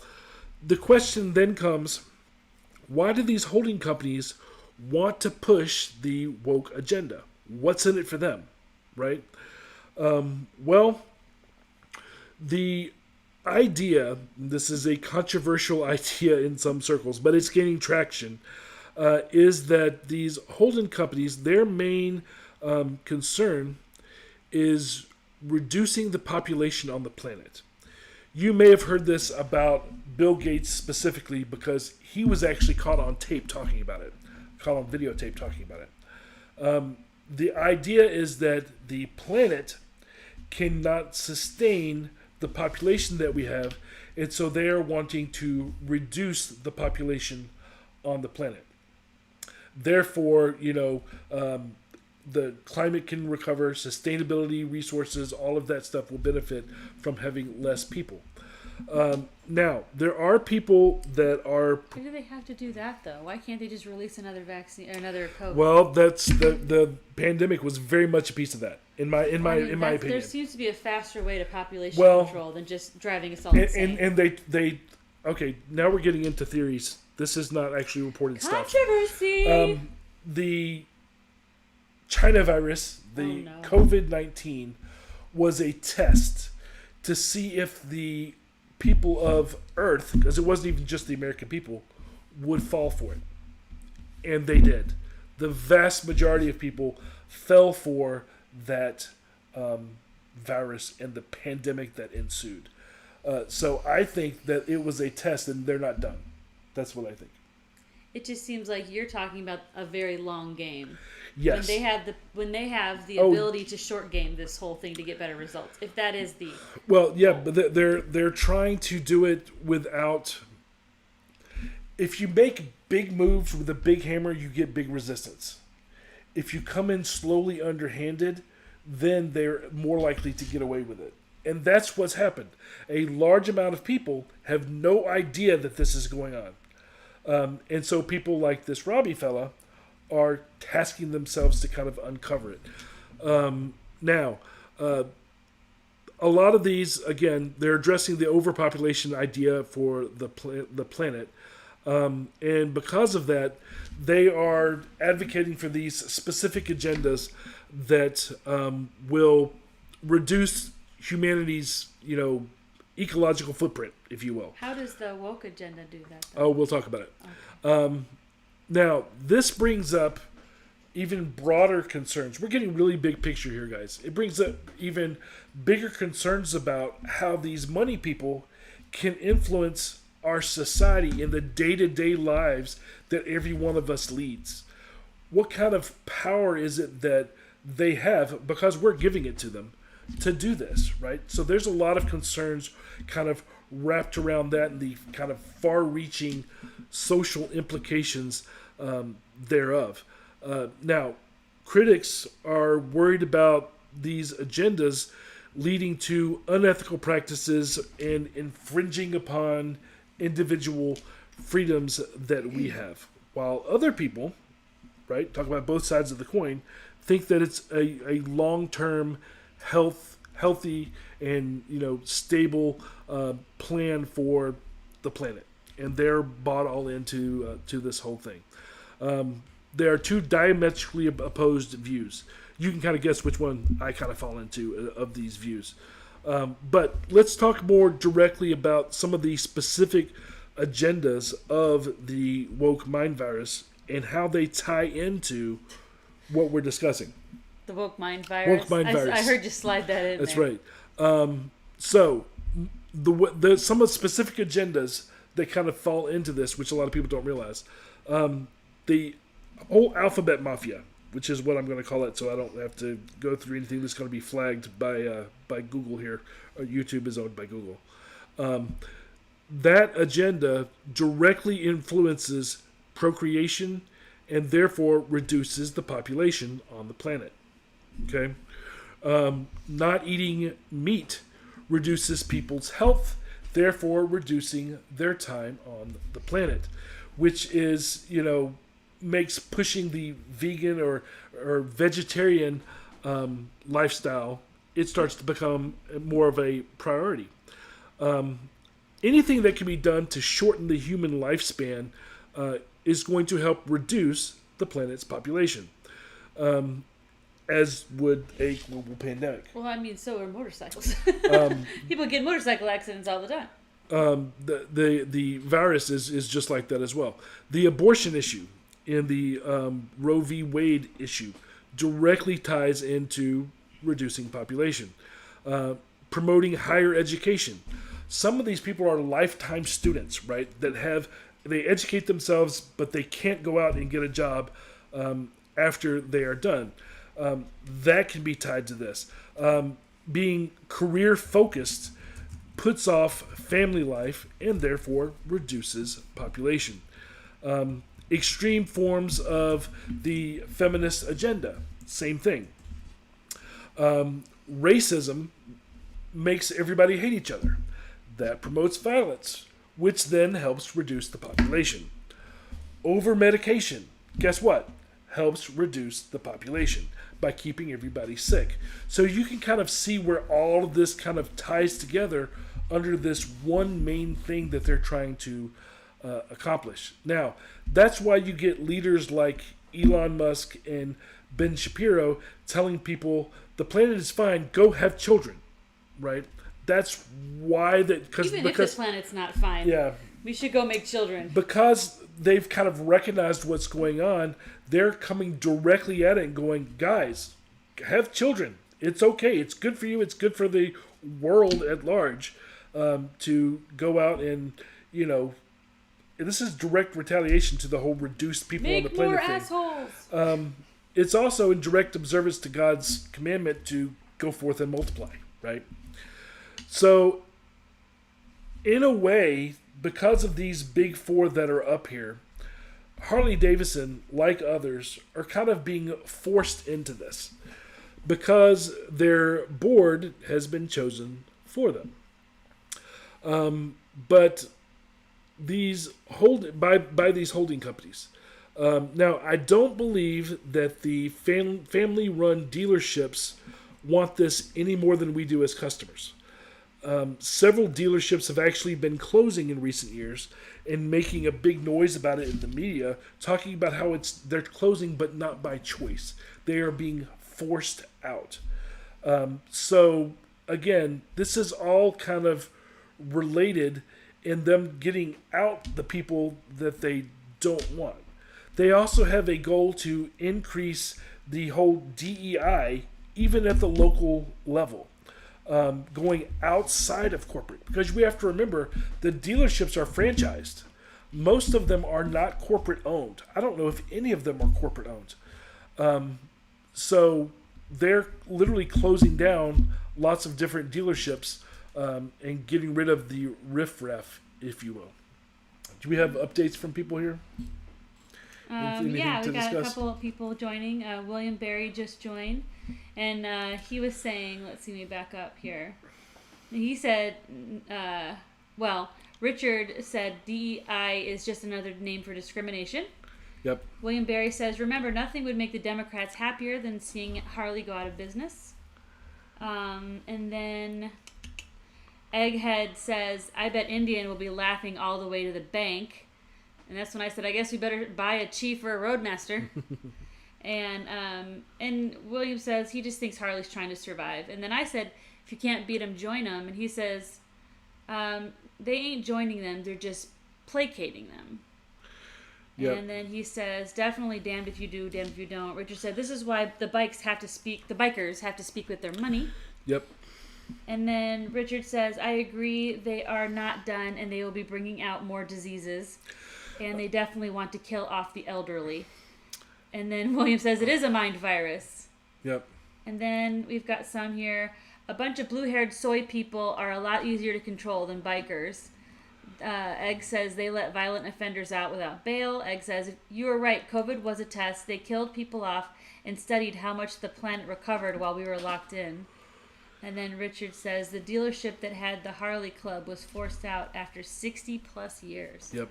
the question then comes, why do these holding companies want to push the woke agenda? What's in it for them, right? Well, the idea, this is a controversial idea in some circles, but it's gaining traction, is that these holding companies, their main concern is reducing the population on the planet. You may have heard this about Bill Gates specifically because he was actually caught on tape talking about it, caught on videotape talking about it. The idea is that the planet cannot sustain the population that we have, and so they are wanting to reduce the population on the planet. Therefore, the climate can recover, sustainability, resources, all of that stuff will benefit from having less people. Now, there are people that are... Why do they have to do that, though? Why can't they just release another vaccine or another COVID? Well, that's the pandemic was very much a piece of that, in my opinion. There seems to be a faster way to population control than just driving us all insane. And they okay, now we're getting into theories. This is not actually reported stuff. Controversy! The China virus, the COVID-19, was a test to see if the people of Earth, because it wasn't even just the American people, would fall for it. And they did. The vast majority of people fell for that virus and the pandemic that ensued. So I think that it was a test and they're not done. That's what I think. It just seems like you're talking about a very long game. Yes. When they have the ability to short game this whole thing to get better results. If that is the but they're trying to do it without. If you make big moves with a big hammer, you get big resistance. If you come in slowly underhanded, then they're more likely to get away with it. And that's what's happened. A large amount of people have no idea that this is going on. And so people like this Robbie fella are tasking themselves to kind of uncover it. Now, a lot of these, again, they're addressing the overpopulation idea for the planet. And because of that, they are advocating for these specific agendas that will reduce humanity's, ecological footprint, if you will. How does the woke agenda do that, though? Oh, we'll talk about it. Okay. Now, this brings up even broader concerns. We're getting really big picture here, guys. It brings up even bigger concerns about how these money people can influence our society in the day-to-day lives that every one of us leads. What kind of power is it that they have, because we're giving it to them, to do this, right? So there's a lot of concerns kind of wrapped around that and the kind of far-reaching social implications thereof. Now, critics are worried about these agendas leading to unethical practices and infringing upon individual freedoms that we have. While other people, right, talk about both sides of the coin, think that it's a long-term healthy and stable plan for the planet, and they're bought all into to this whole thing. There are two diametrically opposed views. You can kind of guess which one I kind of fall into of these views. But let's talk more directly about some of the specific agendas of the woke mind virus and how they tie into what we're discussing. The woke mind virus? Woke mind virus. I heard you slide that in. That's there. right. So, the some of the specific agendas that kind of fall into this, which a lot of people don't realize. The whole alphabet mafia, which is what I'm going to call it, so I don't have to go through anything that's going to be flagged by Google here. YouTube is owned by Google. That agenda directly influences procreation and therefore reduces the population on the planet. Okay? Not eating meat reduces people's health, therefore reducing their time on the planet, which is, makes pushing the vegan or vegetarian lifestyle, it starts to become more of a priority. Anything that can be done to shorten the human lifespan is going to help reduce the planet's population, as would a global pandemic. Well, I mean, so are motorcycles. People get motorcycle accidents all the time. The virus is just like that as well. The abortion issue and the Roe v. Wade issue directly ties into reducing population. Promoting higher education. Some of these people are lifetime students, right? They educate themselves, but they can't go out and get a job after they are done. That can be tied to this. Being career focused puts off family life and therefore reduces population. Extreme forms of the feminist agenda, same thing. Racism makes everybody hate each other. That promotes violence, which then helps reduce the population. Over-medication, guess what? Helps reduce the population by keeping everybody sick. So you can kind of see where all of this kind of ties together under this one main thing that they're trying to accomplish. Now, that's why you get leaders like Elon Musk and Ben Shapiro telling people the planet is fine, go have children, right? That's why that because if the planet's not fine, we should go make children. Because they've kind of recognized what's going on, they're coming directly at it and going, guys, have children. It's okay. It's good for you. It's good for the world at large to go out and, this is direct retaliation to the whole reduced people on the planet thing. Make more assholes. It's also in direct observance to God's commandment to go forth and multiply, right? So, in a way, because of these big four that are up here, Harley Davidson, like others, are kind of being forced into this because their board has been chosen for them. But these by these holding companies. Now, I don't believe that the family-run dealerships want this any more than we do as customers. Several dealerships have actually been closing in recent years and making a big noise about it in the media, talking about how they're closing but not by choice. They are being forced out. So, again, this is all kind of related in them getting out the people that they don't want. They also have a goal to increase the whole DEI even at the local level. Going outside of corporate, because we have to remember the dealerships are franchised. Most of them are not corporate owned. I don't know if any of them are corporate owned. So they're literally closing down lots of different dealerships and getting rid of the riffraff, if you will. Do we have updates from people here? We got a couple of people joining. William Berry just joined, and he was saying, let's see me back up here. He said, Richard said DEI is just another name for discrimination. Yep. William Berry says, remember, nothing would make the Democrats happier than seeing Harley go out of business. And then Egghead says, I bet Indian will be laughing all the way to the bank. And that's when I said, I guess we better buy a chief or a roadmaster. And William says he just thinks Harley's trying to survive. And then I said, if you can't beat them, join them. And he says, they ain't joining them. They're just placating them. Yep. And then he says, definitely damned if you do, damned if you don't. Richard said, this is why the bikers have to speak with their money. Yep. And then Richard says, I agree, they are not done, and they will be bringing out more diseases. And they definitely want to kill off the elderly. And then William says, it is a mind virus. Yep. And then we've got some here. A bunch of blue-haired soy people are a lot easier to control than bikers. Egg says they let violent offenders out without bail. Egg says, you were right, COVID was a test. They killed people off and studied how much the planet recovered while we were locked in. And then Richard says, the dealership that had the Harley Club was forced out after 60 plus years. Yep.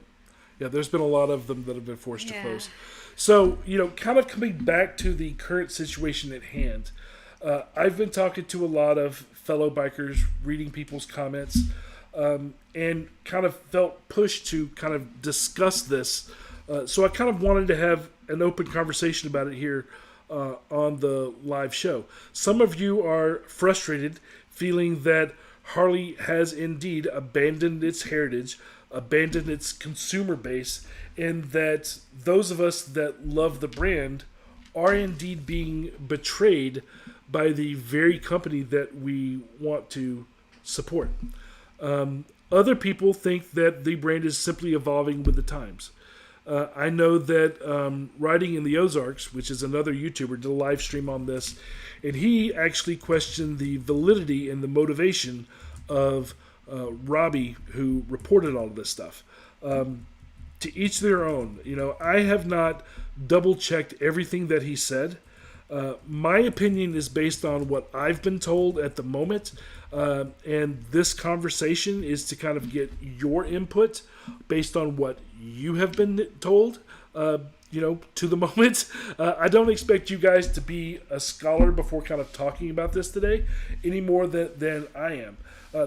Yeah, there's been a lot of them that have been forced to close. So, kind of coming back to the current situation at hand, I've been talking to a lot of fellow bikers, reading people's comments, and kind of felt pushed to kind of discuss this So I kind of wanted to have an open conversation about it here on the live show. Some of you are frustrated, feeling that Harley has indeed abandoned its heritage, abandoned its consumer base, and that those of us that love the brand are indeed being betrayed by the very company that we want to support. Other people think that the brand is simply evolving with the times. I know that Riding in the Ozarks, which is another YouTuber, did a live stream on this, and he actually questioned the validity and the motivation of Robbie, who reported all of this stuff. To each their own. You know, I have not double-checked everything that he said. My opinion is based on what I've been told at the moment, and this conversation is to kind of get your input based on what you have been told, to the moment. I don't expect you guys to be a scholar before kind of talking about this today any more than I am.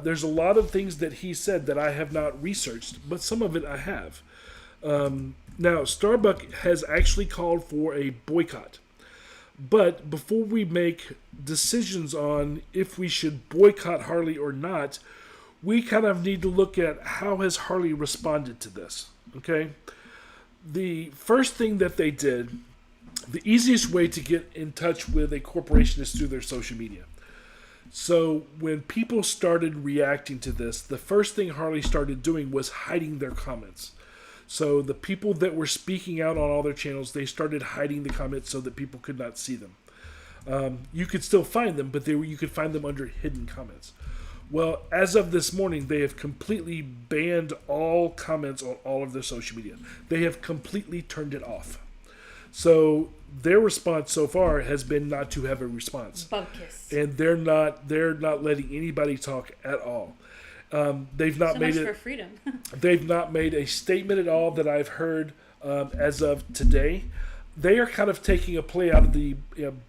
There's a lot of things that he said that I have not researched, but some of it I have. Now, Starbucks has actually called for a boycott. But before we make decisions on if we should boycott Harley or not, we kind of need to look at how has Harley responded to this, okay? The first thing that they did, the easiest way to get in touch with a corporation is through their social media. So when people started reacting to this, the first thing Harley started doing was hiding their comments. So the people that were speaking out on all their channels, they started hiding the comments so that people could not see them. You could still find them, but you could find them under hidden comments. Well, as of this morning, they have completely banned all comments on all of their social media. They have completely turned it off. So their response so far has been not to have a response. Bubkiss. And they're not letting anybody talk at all. They've not so made much it for freedom. They've not made a statement at all that I've heard as of today. They are kind of taking a play out of the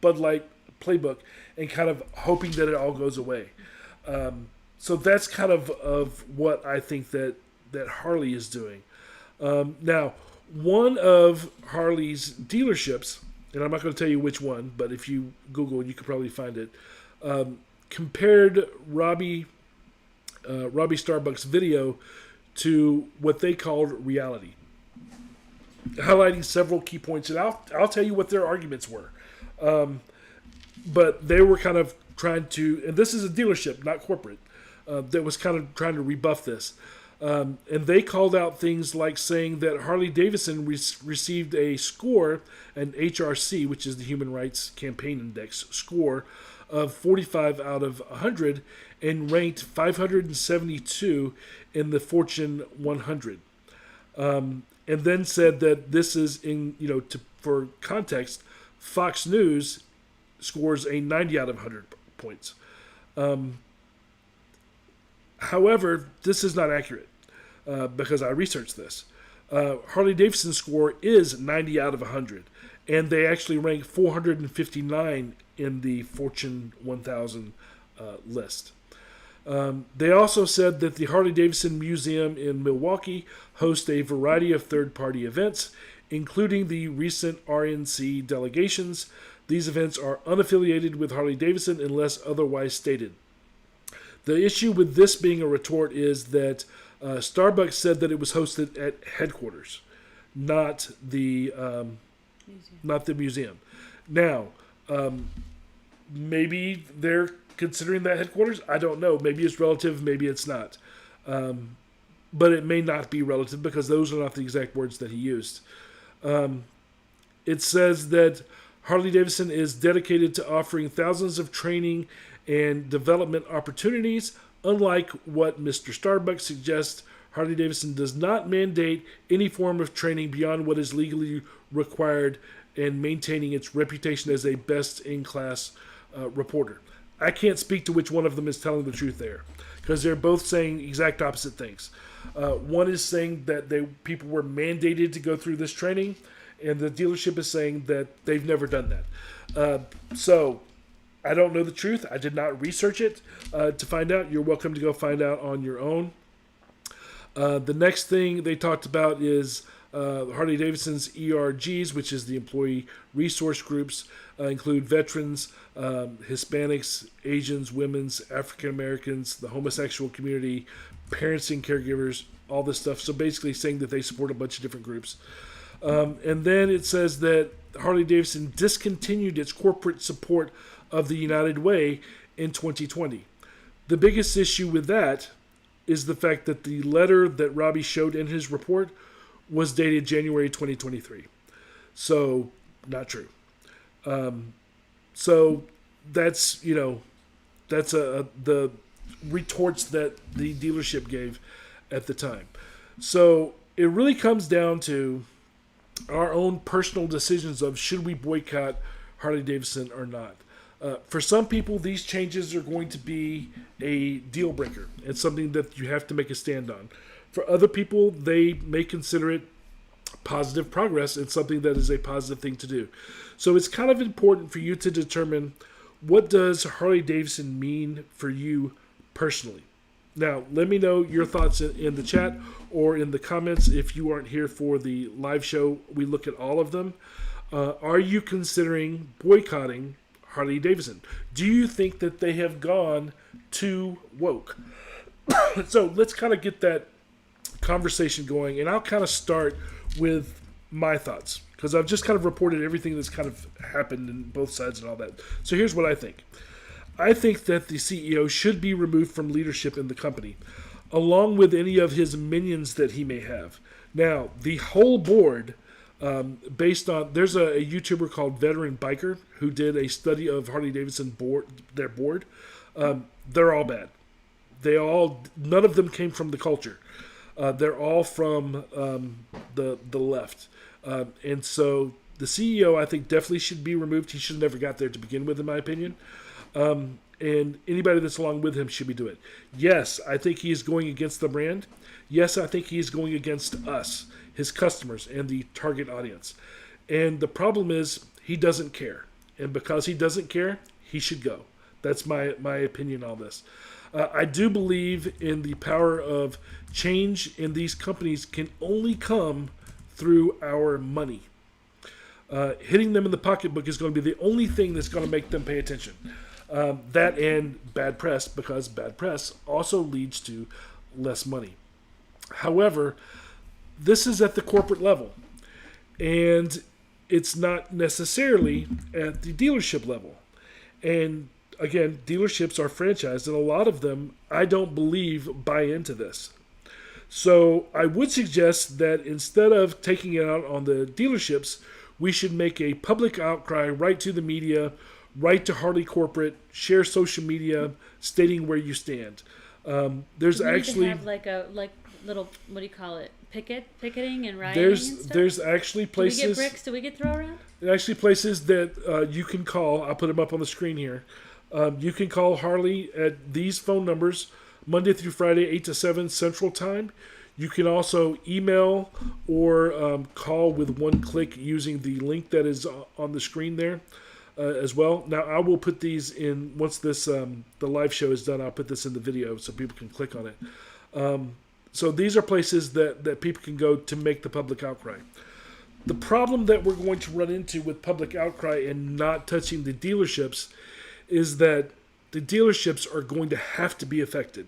Bud Light playbook and kind of hoping that it all goes away. So that's kind of what I think that Harley is doing. Now, one of Harley's dealerships, and I'm not going to tell you which one, but if you Google, you could probably find it, compared Robbie Starbucks' video to what they called reality, highlighting several key points. And I'll tell you what their arguments were. But they were kind of trying to, and this is a dealership, not corporate, that was kind of trying to rebuff this. And they called out things like saying that Harley Davidson received a score, an HRC, which is the Human Rights Campaign Index score, of 45 out of 100 and ranked 572 in the Fortune 100. And then said that this is for context, Fox News scores a 90 out of 100 points. However, this is not accurate because I researched this. Harley Davidson's score is 90 out of 100, and they actually rank 459 in the Fortune 1000 list. They also said that the Harley Davidson Museum in Milwaukee hosts a variety of third-party events, including the recent RNC delegations. These events are unaffiliated with Harley Davidson unless otherwise stated. The issue with this being a retort is that Starbucks said that it was hosted at headquarters, not the museum. Now, maybe they're considering that headquarters. I don't know. Maybe it's relative. Maybe it's not. But it may not be relative because those are not the exact words that he used. It says that Harley Davidson is dedicated to offering thousands of training and development opportunities. Unlike what Mr. Starbucks suggests, Harley Davidson does not mandate any form of training beyond what is legally required and maintaining its reputation as a best-in-class reporter. I can't speak to which one of them is telling the truth there because they're both saying exact opposite things. One is saying that people were mandated to go through this training, and the dealership is saying that they've never done that. So I don't know the truth. I did not research it to find out. You're welcome to go find out on your own. The next thing they talked about is Harley Davidson's ERGs, which is the employee resource groups, include veterans, Hispanics, Asians, women's, African Americans, the homosexual community, parents and caregivers, all this stuff. So basically saying that they support a bunch of different groups. And then it says that Harley Davidson discontinued its corporate support of the United Way in 2020. The biggest issue with that is the fact that the letter that Robbie showed in his report was dated January 2023. So, not true. So, that's, that's the retorts that the dealership gave at the time. So, it really comes down to our own personal decisions of should we boycott Harley Davidson or not. For some people, these changes are going to be a deal breaker. It's something that you have to make a stand on. For other people, they may consider it positive progress and something that is a positive thing to do. So it's kind of important for you to determine, what does Harley Davidson mean for you personally? Now, let me know your thoughts in the chat or in the comments. If you aren't here for the live show, we look at all of them. Are you considering boycotting Harley Davidson? Do you think that they have gone too woke? So let's kind of get that conversation going, and I'll kind of start with my thoughts, because I've just kind of reported everything that's kind of happened in both sides and all that. So here's what I think. I think that the CEO should be removed from leadership in the company, along with any of his minions that he may have. Now, the whole board, based on, there's a YouTuber called Veteran Biker who did a study of Harley Davidson their board. They're all bad. None of them came from the culture. They're all from the left. And so the CEO, I think, definitely should be removed. He should have never got there to begin with, in my opinion. And anybody that's along with him should be doing it. Yes, I think he is going against the brand. Yes, I think he is going against us, his customers, and the target audience. And the problem is, he doesn't care. And because he doesn't care, he should go. That's my opinion on this. I do believe in the power of change in these companies can only come through our money. Hitting them in the pocketbook is going to be the only thing that's going to make them pay attention. That and bad press, because bad press also leads to less money. However, this is at the corporate level, and it's not necessarily at the dealership level. And again, dealerships are franchised, and a lot of them, I don't believe, buy into this. So I would suggest that instead of taking it out on the dealerships, we should make a public outcry, write to the media, write to Harley Corporate, share social media, stating where you stand. There's actually have like little, what do you call it, picketing and rioting and stuff? There's actually places. Do we get bricks? Do we get throw around? There's actually places that you can call. I'll put them up on the screen here. You can call Harley at these phone numbers Monday through Friday, 8 to 7 Central Time. You can also email or call with one click using the link that is on the screen there as well. Now, I will put these in, once this the live show is done, I'll put this in the video so people can click on it. So these are places that people can go to make the public outcry. The problem that we're going to run into with public outcry and not touching the dealerships is that the dealerships are going to have to be affected,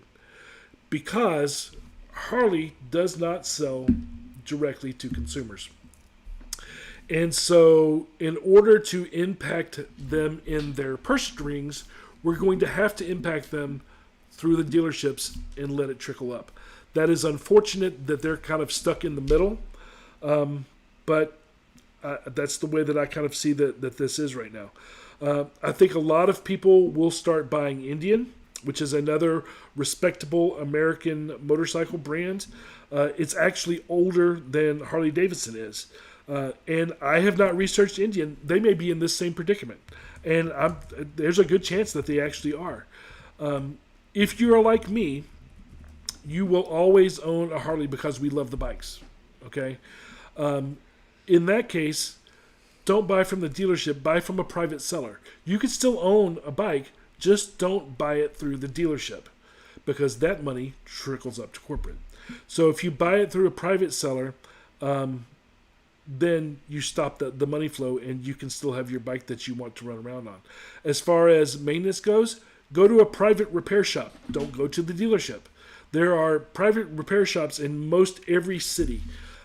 because Harley does not sell directly to consumers. And so in order to impact them in their purse strings, we're going to have to impact them through the dealerships and let it trickle up. That is unfortunate that they're kind of stuck in the middle, but that's the way that I kind of see that this is right now. I think a lot of people will start buying Indian, which is another respectable American motorcycle brand. It's actually older than Harley Davidson is. And I have not researched Indian. They may be in this same predicament. And there's a good chance that they actually are. If you're like me, you will always own a Harley because we love the bikes. Okay? In that case, don't buy from the dealership, buy from a private seller. You could still own a bike, just don't buy it through the dealership, because that money trickles up to corporate. So if you buy it through a private seller, then you stop the money flow and you can still have your bike that you want to run around on. As far as maintenance goes, go to a private repair shop. Don't go to the dealership. There are private repair shops in most every city.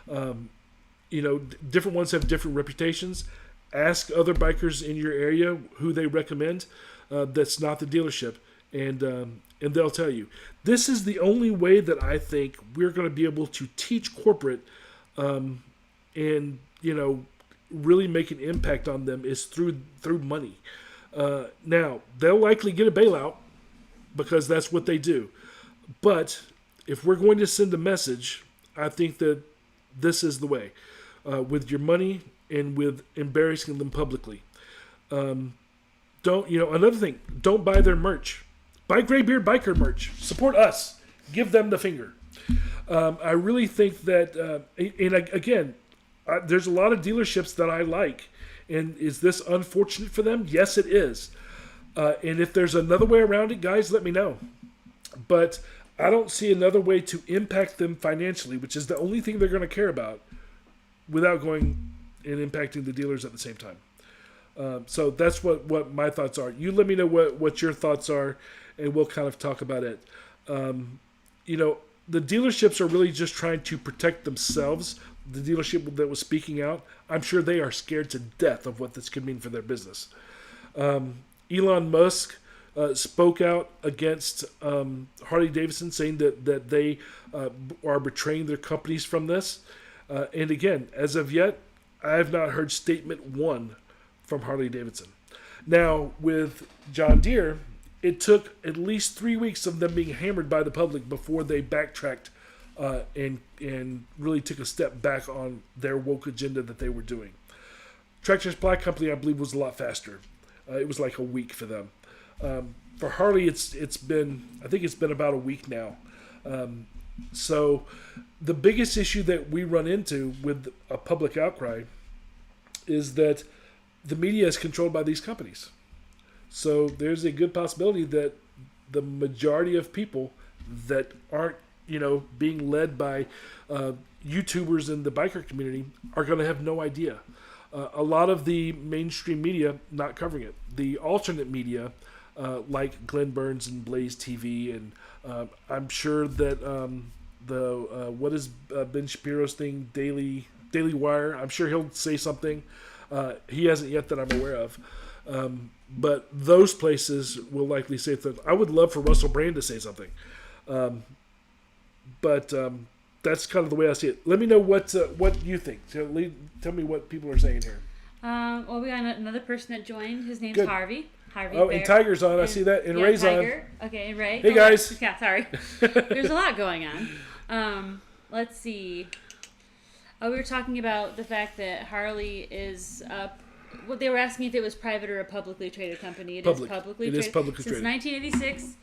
Different ones have different reputations. Ask other bikers in your area who they recommend. That's not the dealership, and they'll tell you. This is the only way that I think we're going to be able to teach corporate, and really make an impact on them is through money. Now they'll likely get a bailout because that's what they do. But if we're going to send a message, I think that this is the way, with your money and with embarrassing them publicly. Another thing, don't buy their merch. Buy Graybeard Biker merch. Support us. Give them the finger. I really think that, there's a lot of dealerships that I like. And is this unfortunate for them? Yes, it is. And if there's another way around it, guys, let me know. But I don't see another way to impact them financially, which is the only thing they're going to care about, without going and impacting the dealers at the same time. So that's what my thoughts are. You let me know what your thoughts are, and we'll kind of talk about it. The dealerships are really just trying to protect themselves. The dealership that was speaking out, I'm sure they are scared to death of what this could mean for their business. Elon Musk spoke out against Harley Davidson, saying that they are betraying their companies from this. And again, as of yet, I have not heard statement one from Harley Davidson. Now, with John Deere, it took at least 3 weeks of them being hammered by the public before they backtracked and really took a step back on their woke agenda that they were doing. Tractor Supply Company, I believe, was a lot faster. It was like a week for them. For Harley, it's been about a week now. So the biggest issue that we run into with a public outcry is that the media is controlled by these companies. So there's a good possibility that the majority of people that aren't, being led by YouTubers in the biker community are going to have no idea. A lot of the mainstream media not covering it. The alternate media, like Glenn Burns and Blaze TV, and I'm sure that what is Ben Shapiro's thing, Daily Wire. I'm sure he'll say something. He hasn't yet that I'm aware of. But those places will likely say that. I would love for Russell Brand to say something. But that's kind of the way I see it. Let me know what you think. Tell me what people are saying here. Well, we got another person that joined. His name's Good. Harvey. Oh, and Tiger's on. I see that. And Ray's Tiger. on. Okay, and Ray. Hey, guys. Yeah, sorry. There's a lot going on. Let's see. We were talking about the fact that Harley is well, they were asking if it was private or a publicly traded company. It is publicly traded. It is publicly since traded. 1986.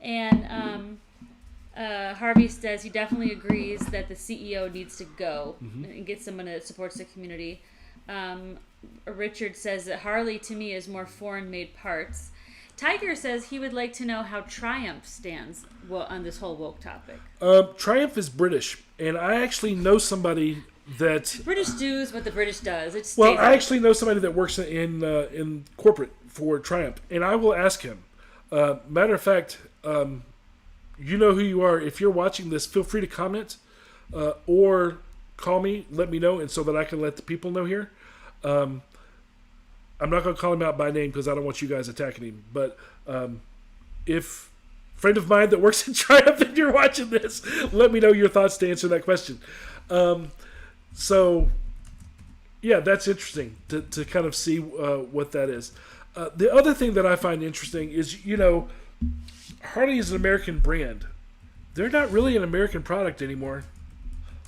And Harvey says he definitely agrees that the CEO needs to go and get someone that supports the community. Richard says that Harley, to me, is more foreign-made parts. Tiger says he would like to know how Triumph stands on this whole woke topic. Triumph is British, and I actually know somebody that British does what the British does. It stays I actually know somebody that works in corporate for Triumph, and I will ask him. Matter of fact, you know who you are. If you're watching this, feel free to comment or call me. Let me know, and so that I can let the people know here. I'm not going to call him out by name because I don't want you guys attacking him. But if friend of mine that works in Triumph, if you're watching this, let me know your thoughts to answer that question. So, yeah, that's interesting to kind of see what that is. The other thing that I find interesting is, Harley is an American brand. They're not really an American product anymore.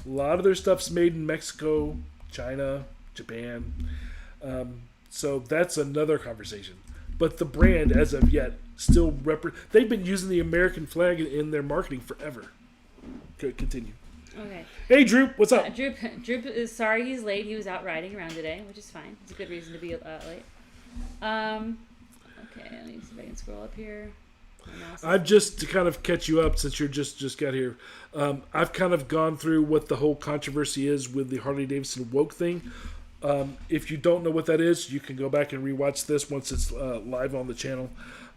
A lot of their stuff's made in Mexico, China, Japan. So that's another conversation. But the brand, as of yet, still they've been using the American flag in their marketing forever. Continue. Okay. Hey, Droop, what's up? Droop is sorry he's late. He was out riding around today, which is fine. It's a good reason to be late. Okay, let me see if I can scroll up here. I've just, to kind of catch you up since you're just got here, I've kind of gone through what the whole controversy is with the Harley Davidson woke thing. If you don't know what that is, you can go back and rewatch this once it's live on the channel.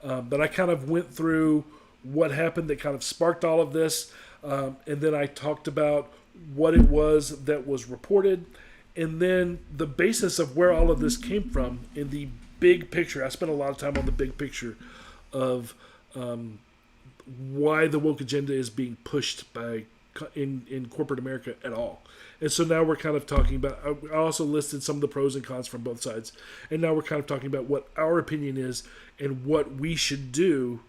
But I kind of went through what happened that kind of sparked all of this, and then I talked about what it was that was reported, and then the basis of where all of this came from in the big picture. I spent a lot of time on the big picture of why the woke agenda is being pushed by in corporate America at all. And so now we're kind of talking about, I also listed some of the pros and cons from both sides. And now we're kind of talking about what our opinion is and what we should do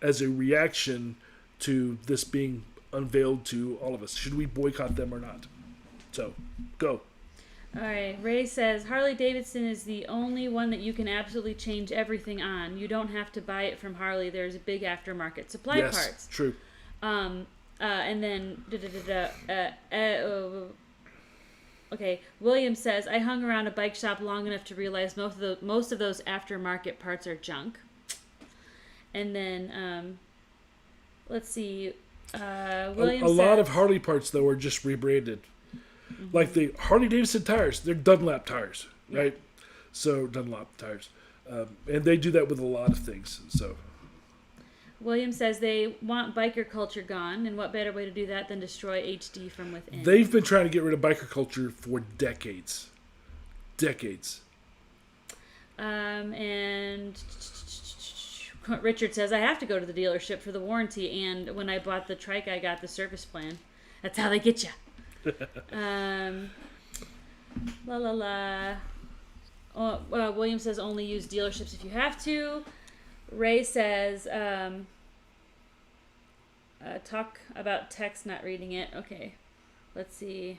as a reaction to this being unveiled to all of us. Should we boycott them or not? So, go. All right. Ray says, Harley Davidson is the only one that you can absolutely change everything on. You don't have to buy it from Harley. There's a big aftermarket supply parts. Yes, true. And then, okay, William says, I hung around a bike shop long enough to realize most of those aftermarket parts are junk. And then, let's see, William says, lot of Harley parts, though, are just rebranded. Mm-hmm. Like the Harley Davidson tires, they're Dunlop tires, right? So, Dunlop tires. And they do that with a lot of things, so... William says they want biker culture gone, and what better way to do that than destroy HD from within? They've been trying to get rid of biker culture for decades. Decades. And Richard says, I have to go to the dealership for the warranty, and when I bought the trike, I got the service plan. That's how they get you. William says only use dealerships if you have to. Ray says, talk about text, not reading it. Okay, let's see.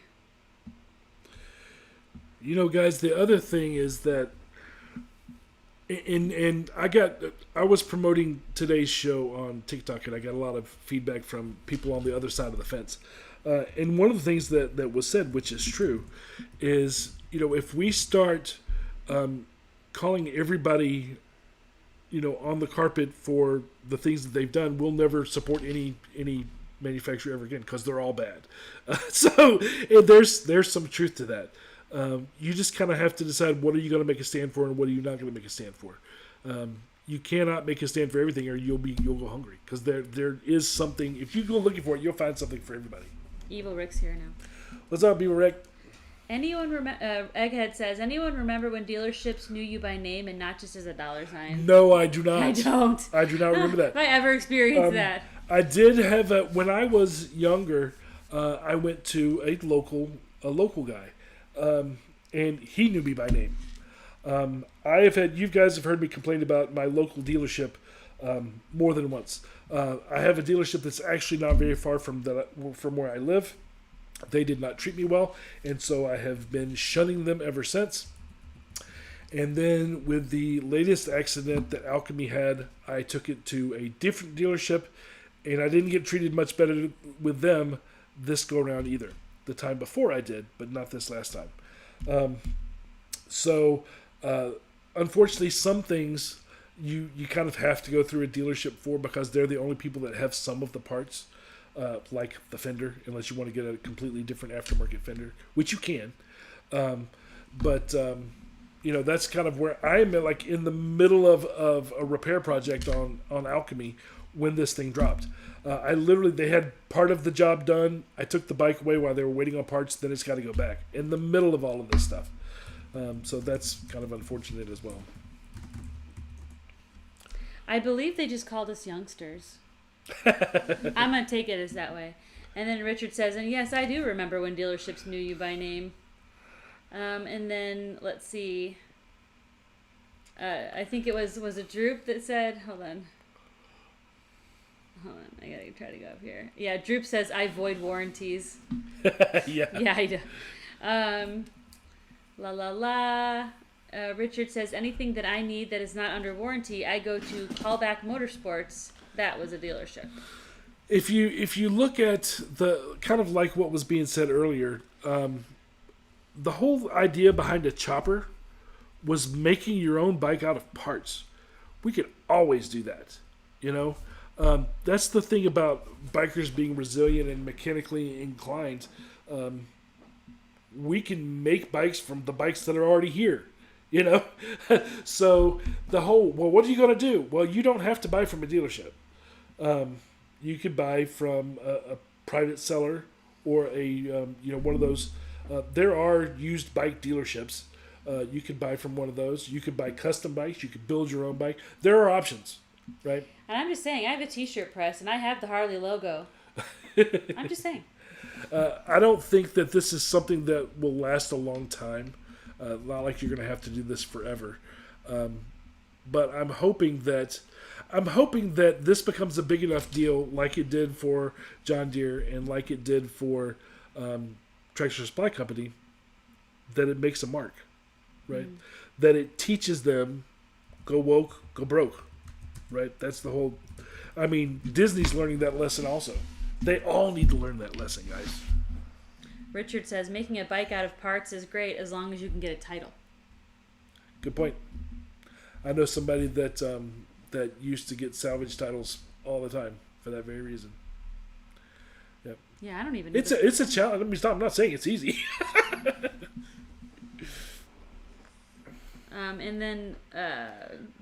You know, guys, the other thing is that, and I was promoting today's show on TikTok, and I got a lot of feedback from people on the other side of the fence. And one of the things that was said, which is true, is, you know, if we start calling everybody, you know, on the carpet for the things that they've done, we'll never support any manufacturer ever again because they're all bad. So there's some truth to that. You just kind of have to decide what are you going to make a stand for and what are you not going to make a stand for. You cannot make a stand for everything or you'll go hungry because there is something. If you go looking for it, you'll find something for everybody. Evil Rick's here now. What's up, Evil Rick? Egghead says, anyone remember when dealerships knew you by name and not just as a dollar sign? No, I do not. I don't. I do not remember that. Have I ever experienced that? I did have when I was younger, I went to a local guy, and he knew me by name. You guys have heard me complain about my local dealership more than once. I have a dealership that's actually not very far from where I live. They did not treat me well, and so I have been shunning them ever since. And then with the latest accident that Alchemy had, I took it to a different dealership, and I didn't get treated much better with them this go around either. The time before I did, but not this last time. Unfortunately, some things you kind of have to go through a dealership for because they're the only people that have some of the parts. Like the fender, unless you want to get a completely different aftermarket fender, which you can. You know, that's kind of where I'm at, like in the middle of a repair project on Alchemy when this thing dropped. They had part of the job done. I took the bike away while they were waiting on parts. Then it's got to go back in the middle of all of this stuff. So that's kind of unfortunate as well. I believe they just called us youngsters. I'm going to take it as that way. And then Richard says, and yes, I do remember when dealerships knew you by name. And then, let's see. I think it was a Droop that said, hold on, I got to try to go up here. Yeah, Droop says, I void warranties. Yeah. Yeah, I do. Richard says, anything that I need that is not under warranty, I go to Callback Motorsports. That was a dealership. If you look at the kind of like what was being said earlier, the whole idea behind a chopper was making your own bike out of parts. We could always do that, you know. That's the thing about bikers being resilient and mechanically inclined. We can make bikes from the bikes that are already here, you know. So the whole, well, what are you going to do? Well, you don't have to buy from a dealership. You could buy from a private seller or one of those. There are used bike dealerships. You could buy from one of those. You could buy custom bikes. You could build your own bike. There are options, right? And I'm just saying, I have a T-shirt press, and I have the Harley logo. I'm just saying. I don't think that this is something that will last a long time. Not like you're going to have to do this forever. But I'm hoping that this becomes a big enough deal, like it did for John Deere and like it did for Tractor Supply Company, that it makes a mark, right? Mm. That it teaches them, go woke, go broke, right? That's the whole. I mean, Disney's learning that lesson also. They all need to learn that lesson, guys. Richard says, making a bike out of parts is great as long as you can get a title. Good point. I know somebody that used to get salvage titles all the time for that very reason. Yep. Yeah, I don't even know. It's a challenge. Let me stop. I'm not saying it's easy. And then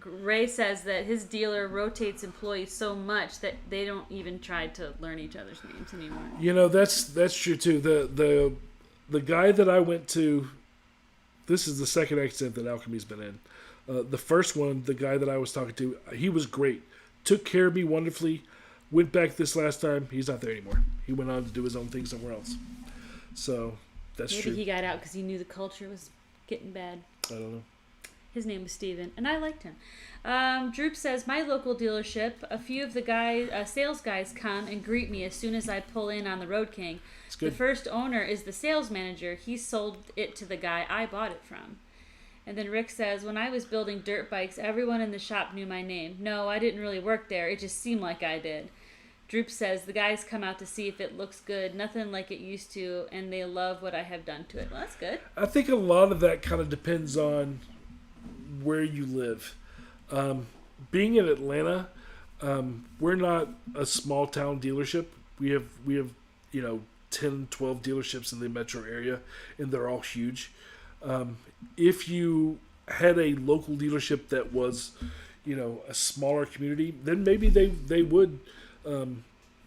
Ray says that his dealer rotates employees so much that they don't even try to learn each other's names anymore. You know, that's true too. The guy that I went to, this is the second accident that Alchemy's been in. The first one, the guy that I was talking to, he was great. Took care of me wonderfully. Went back this last time. He's not there anymore. He went on to do his own thing somewhere else. So that's true. Maybe he got out because he knew the culture was getting bad. I don't know. His name was Steven, and I liked him. Droop says, my local dealership, a few of the sales guys come and greet me as soon as I pull in on the Road King. The first owner is the sales manager. He sold it to the guy I bought it from. And then Rick says, when I was building dirt bikes, everyone in the shop knew my name. No, I didn't really work there. It just seemed like I did. Droop says, the guys come out to see if it looks good, nothing like it used to, and they love what I have done to it. Well, that's good. I think a lot of that kind of depends on where you live. Being in Atlanta, we're not a small town dealership. We have 10, 12 dealerships in the metro area, and they're all huge. If you had a local dealership that was, a smaller community, then maybe they would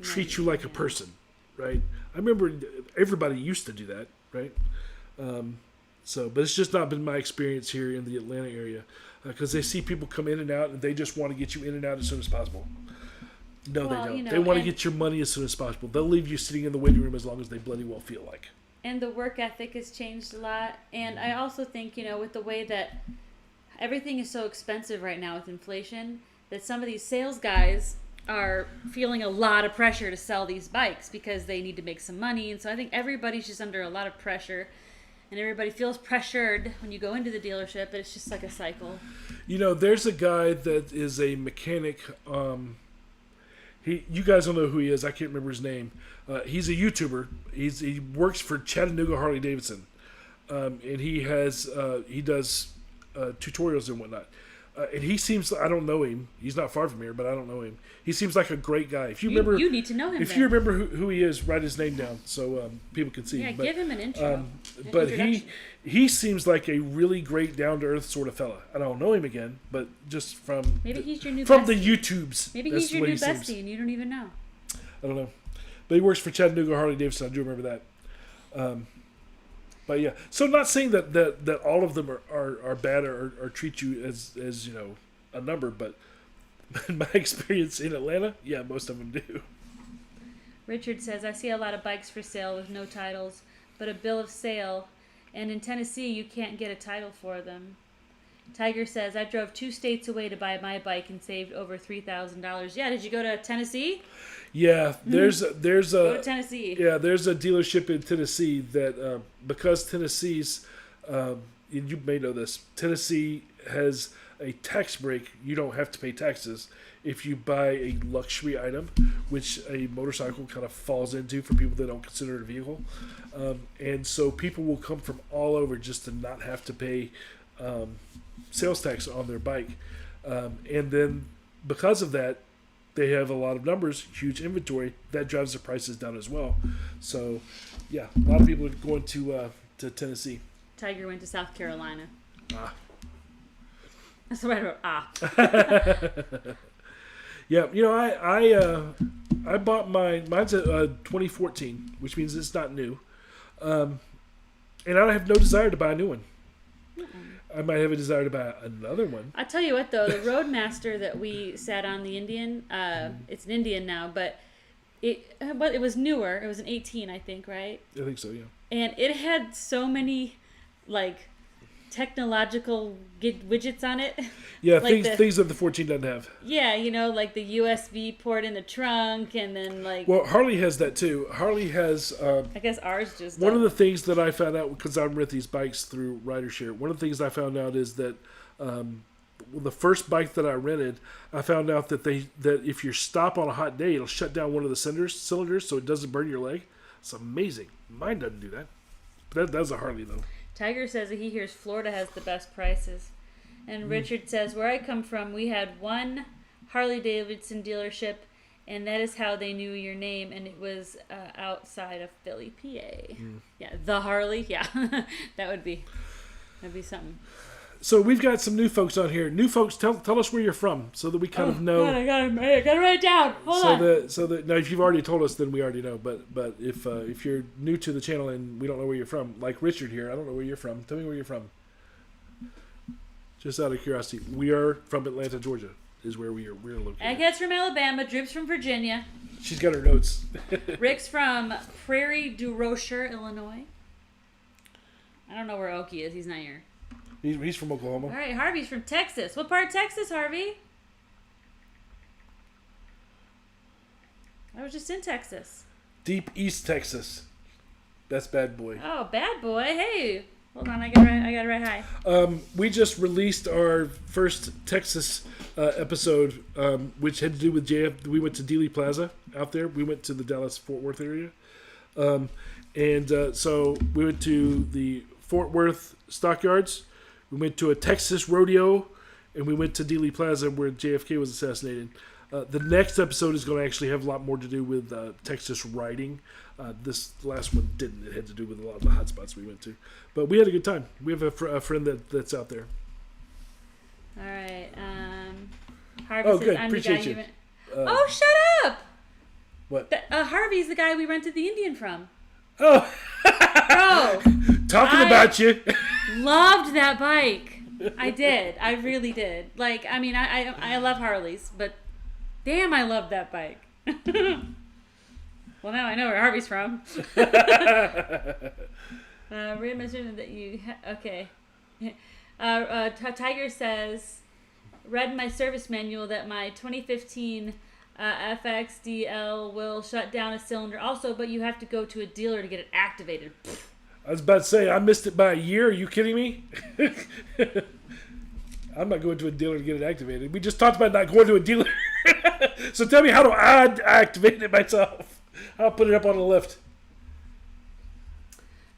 treat you like a person, right? I remember everybody used to do that, right? But it's just not been my experience here in the Atlanta area, because they see people come in and out and they just want to get you in and out as soon as possible. No, they don't. They want to get your money as soon as possible. They'll leave you sitting in the waiting room as long as they bloody well feel like. And the work ethic has changed a lot. And I also think, with the way that everything is so expensive right now with inflation, that some of these sales guys are feeling a lot of pressure to sell these bikes because they need to make some money. And so I think everybody's just under a lot of pressure. And everybody feels pressured when you go into the dealership, but it's just like a cycle. There's a guy that is a mechanic. You guys don't know who he is. I can't remember his name. He's a YouTuber. He works for Chattanooga Harley Davidson, and he does tutorials and whatnot. And he seems, I don't know him. He's not far from here, but I don't know him. He seems like a great guy. If you remember, you need to know him. If you remember who he is, write his name down so people can see. Yeah, give him an intro. But he seems like a really great, down to earth sort of fella. I don't know him again, but just from he's your new from bestie. The YouTubes. Maybe he's your new bestie, and you don't even know. I don't know, but he works for Chattanooga Harley Davidson. I do remember that. But yeah, so not saying that all of them are bad or treat you as a number, but in my experience in Atlanta, yeah, most of them do. Richard says, I see a lot of bikes for sale with no titles, but a bill of sale, and in Tennessee you can't get a title for them. Tiger says, I drove 2 states away to buy my bike and saved over $3,000. Yeah, did you go to Tennessee? Yeah, there's a go to Tennessee. Yeah, there's a dealership in Tennessee that because Tennessee's you may know this, Tennessee has a tax break. You don't have to pay taxes if you buy a luxury item, which a motorcycle kind of falls into for people that don't consider it a vehicle. And so people will come from all over just to not have to pay sales tax on their bike. And then because of that, they have a lot of numbers, huge inventory. That drives the prices down as well. So, yeah, a lot of people are going to Tennessee. Tiger went to South Carolina. Ah. That's the right word. Yeah, I bought mine's a 2014, which means it's not new, and I have no desire to buy a new one. I might have a desire to buy another one. I'll tell you what, though, the Roadmaster that we sat on, the Indian, it's an Indian now, but it was newer. It was an 18, I think, right? I think so, yeah. And it had so many, like, technological widgets on it. Yeah, like things that the 14 doesn't have. Yeah, like the USB port in the trunk, and then like. Well, Harley has that too. Harley has. I guess ours just. One of the things that I found out, because I rent these bikes through RiderShare, one of the things I found out is that the first bike that I rented, I found out that if you stop on a hot day, it'll shut down one of the cylinders so it doesn't burn your leg. It's amazing. Mine doesn't do that. But that's a Harley though. Tiger says that he hears Florida has the best prices. And Richard says, where I come from, we had one Harley Davidson dealership, and that is how they knew your name, and it was outside of Philly, PA. Yeah, the Harley, yeah. that'd be something. So we've got some new folks on here. New folks, tell us where you're from, so that we kind of know. God, I gotta write it down. Hold on. So that now, if you've already told us, then we already know. But if you're new to the channel and we don't know where you're from, like Richard here, I don't know where you're from. Tell me where you're from. Just out of curiosity, we are from Atlanta, Georgia. Is where we're located. Egghead's from Alabama. Drip's from Virginia. She's got her notes. Rick's from Prairie du Rocher, Illinois. I don't know where Okie is. He's not here. He's from Oklahoma. All right, Harvey's from Texas. What part of Texas, Harvey? I was just in Texas. Deep East Texas. That's Bad Boy. Oh, Bad Boy. Hey. Hold on, I got it right high. We just released our first Texas episode, which had to do with JF. We went to Dealey Plaza out there. We went to the Dallas-Fort Worth area. So we went to the Fort Worth Stockyards. We went to a Texas rodeo, and we went to Dealey Plaza where JFK was assassinated. The next episode is going to actually have a lot more to do with Texas riding. This last one didn't. It had to do with a lot of the hot spots we went to. But we had a good time. We have a friend that's out there. All right. Harvey says, good. I'm Appreciate the guy you. Oh, shut up! What? Harvey's the guy we rented the Indian from. Oh! Bro! Talking about you. Loved that bike. I did. I really did. Like, I mean, I love Harleys, but damn, I love that bike. Well, now I know where Harvey's from. Ray mentioned that you... okay. Tiger says, read my service manual that my 2015 FXDL will shut down a cylinder also, but you have to go to a dealer to get it activated. I was about to say, I missed it by a year. Are you kidding me? I'm not going to a dealer to get it activated. We just talked about not going to a dealer. So tell me, how do I activate it myself? I'll put it up on the left.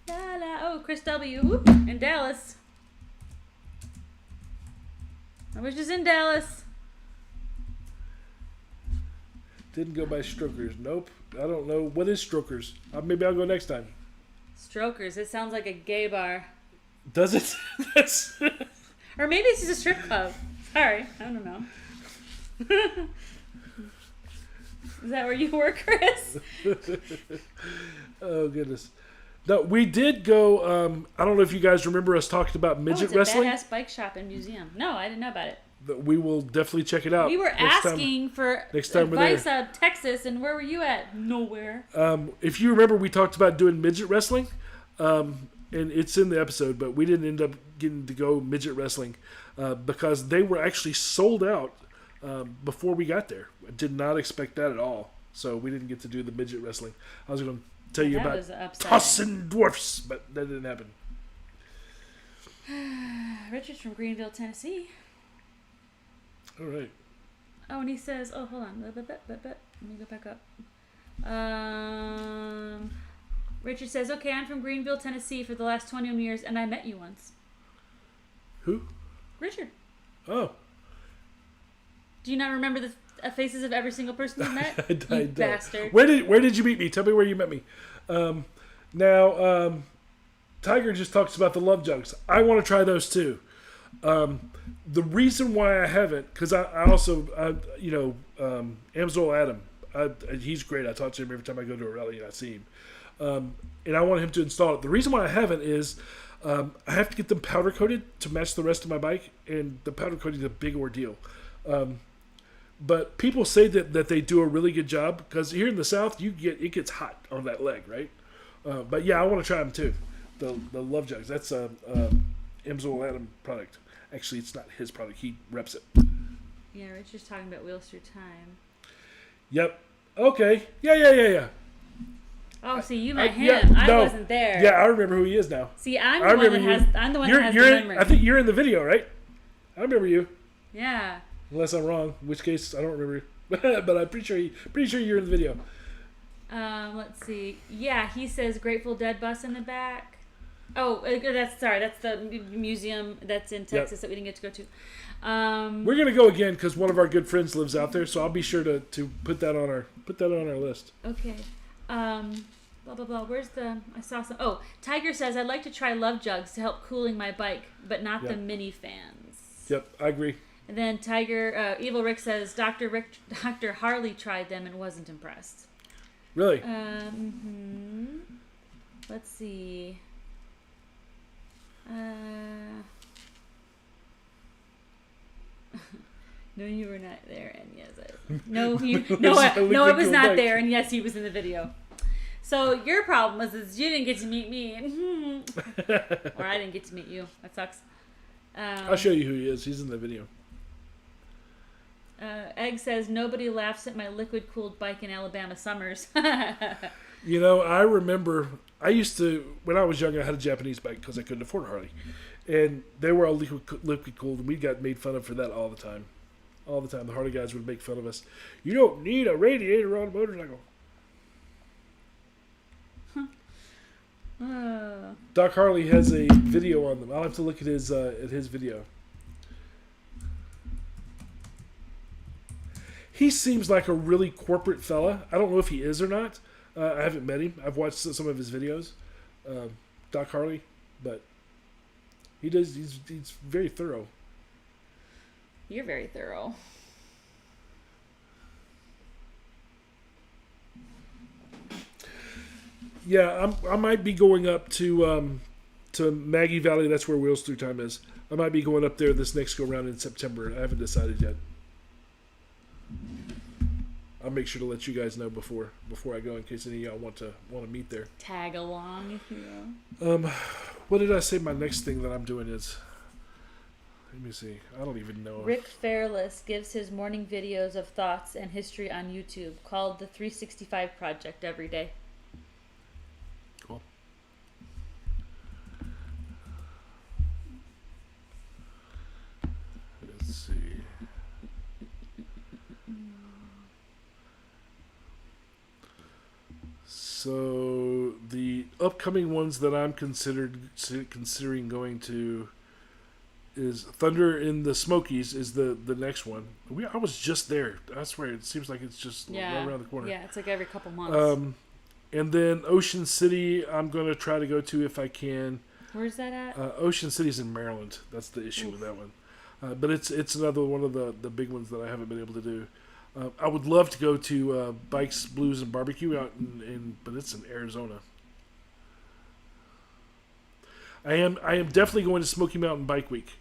Oh, Chris W. Whoop, in Dallas. I was just in Dallas. Didn't go by Strokers. Nope. I don't know. What is Strokers? Maybe I'll go next time. Strokers. It sounds like a gay bar. Does it? That's... Or maybe it's just a strip club. Sorry. I don't know. Is that where you work, Chris? Oh, goodness. No, we did go... I don't know if you guys remember us talking about midget wrestling. It's a badass bike shop and museum. No, I didn't know about it. We will definitely check it out. We were asking for advice out of Texas, and where were you at? Nowhere. If you remember, we talked about doing midget wrestling, and it's in the episode, but we didn't end up getting to go midget wrestling because they were actually sold out before we got there. I did not expect that at all, so we didn't get to do the midget wrestling. I was going to tell you about tossing dwarfs, but that didn't happen. Richard's from Greenville, Tennessee. All right. Oh, and he says, oh, hold on. Let me go back up. Richard says, okay, I'm from Greenville, Tennessee for the last 21 years, and I met you once. Who? Richard. Oh. Do you not remember faces of every single person you met? You bastard. Where did you meet me? Tell me where you met me. Now, Tiger just talks about the love jugs. I want to try those too. The reason why I haven't, because I also, Amsoil Adam, he's great. I talk to him every time I go to a rally and I see him. And I want him to install it. The reason why I haven't is I have to get them powder coated to match the rest of my bike, and the powder coating is a big ordeal. But people say that they do a really good job, because here in the South, it gets hot on that leg, right? But yeah, I want to try them too. The love jugs. That's Amsoil Adam product. Actually, it's not his product. He reps it. Yeah, Richard's talking about Wheels Through Time. Yep. Okay. Yeah. Oh, see, you met him. I wasn't there. Yeah, I remember who he is now. See, I'm the one that has the memory. I think you're in the video, right? I remember you. Yeah. Unless I'm wrong, in which case I don't remember. But I'm pretty sure you're in the video. Let's see. Yeah, he says Grateful Dead bus in the back. Oh, that's the museum that's in Texas that we didn't get to go to. We're gonna go again because one of our good friends lives out there, so I'll be sure to put that on our list. Okay. Blah blah blah. I saw some. Oh, Tiger says I'd like to try love jugs to help cooling my bike, but not the mini fans. Yep, I agree. And then Evil Rick says Dr. Harley tried them and wasn't impressed. Really? Let's see. No, you were not there, and yes, I was not there, and yes, he was in the video. So your problem is you didn't get to meet me, or I didn't get to meet you. That sucks. I'll show you who he is. He's in the video. Egg says nobody laughs at my liquid-cooled bike in Alabama summers. I remember I used to, when I was younger, I had a Japanese bike because I couldn't afford a Harley, and they were all liquid-cooled, and we got made fun of for that all the time. All the time, the Harley guys would make fun of us. You don't need a radiator on a motorcycle. Doc Harley has a video on them. I'll have to look at his video. He seems like a really corporate fella. I don't know if he is or not. I haven't met him. I've watched some of his videos, Doc Harley, but he does. He's very thorough. You're very thorough. Yeah, I might be going up to Maggie Valley. That's where Wheels Through Time is. I might be going up there this next go round in September. I haven't decided yet. I'll make sure to let you guys know before I go, in case any of y'all want to meet there. Tag along, if you will. What did I say? My next thing that I'm doing is. Let me see. I don't even know. Rick Fairless gives his morning videos of thoughts and history on YouTube, called the 365 Project, every day. Cool. Let's see. So the upcoming ones that I'm considering going to is Thunder in the Smokies is the next one. I was just there. I swear, it seems like it's just right around the corner. Yeah, it's like every couple months. And then Ocean City, I'm going to try to go to if I can. Where's that at? Ocean City's in Maryland. That's the issue with that one. But it's another one of the big ones that I haven't been able to do. I would love to go to Bikes, Blues, and Barbecue out but it's in Arizona. I am definitely going to Smoky Mountain Bike Week.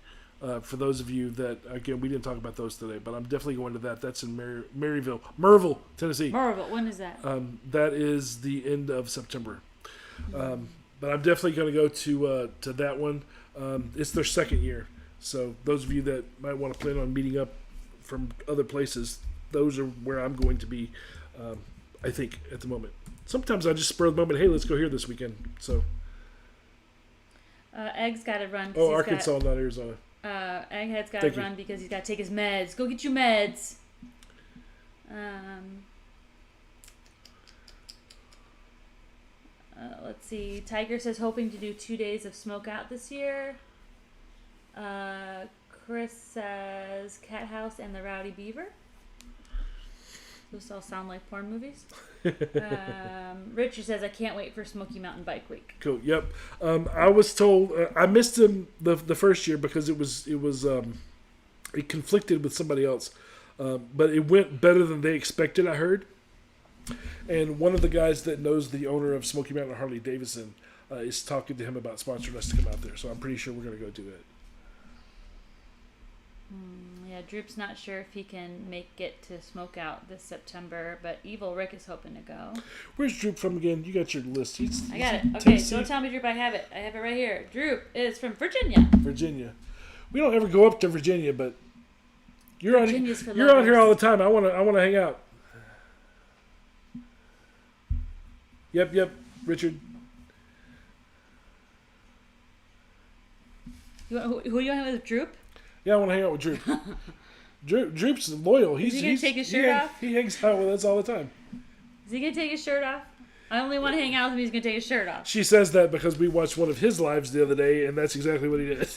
For those of you that, again, we didn't talk about those today, but I'm definitely going to that. That's in Maryville, Tennessee. Maryville, when is that? That is the end of September. But I'm definitely going to go to that one. It's their second year. So those of you that might want to plan on meeting up from other places, those are where I'm going to be, I think, at the moment. Sometimes I just spur of the moment, hey, let's go here this weekend. So. Egg's got to run. Oh, Arkansas, not Arizona. Egghead's got to run because he's got to take his meds. Go get your meds. Let's see. Tiger says hoping to do 2 days of smoke out this year. Chris says Cat House and the Rowdy Beaver. Those all sound like porn movies. Richard says, I can't wait for Smoky Mountain Bike Week. Cool. Yep. I was told I missed him the first year because it conflicted with somebody else, but it went better than they expected. I heard, and one of the guys that knows the owner of Smoky Mountain Harley Davidson is talking to him about sponsoring us to come out there. So I'm pretty sure we're going to go do it. Yeah, Droop's not sure if he can make it to Smoke Out this September, but Evil Rick is hoping to go. Where's Droop from again? You got your list. I got it. Okay, don't tell me, Droop. I have it. I have it right here. Droop is from Virginia. Virginia. We don't ever go up to Virginia, but you're out lovers. here all the time. I want to hang out. Yep, Richard. Who do you want with Droop? Yeah, I want to hang out with Droop. Droop's loyal. Is he going to take his shirt off? He hangs out with us all the time. Is he going to take his shirt off? I only want to hang out with him. He's going to take his shirt off. She says that because we watched one of his lives the other day, and that's exactly what he did.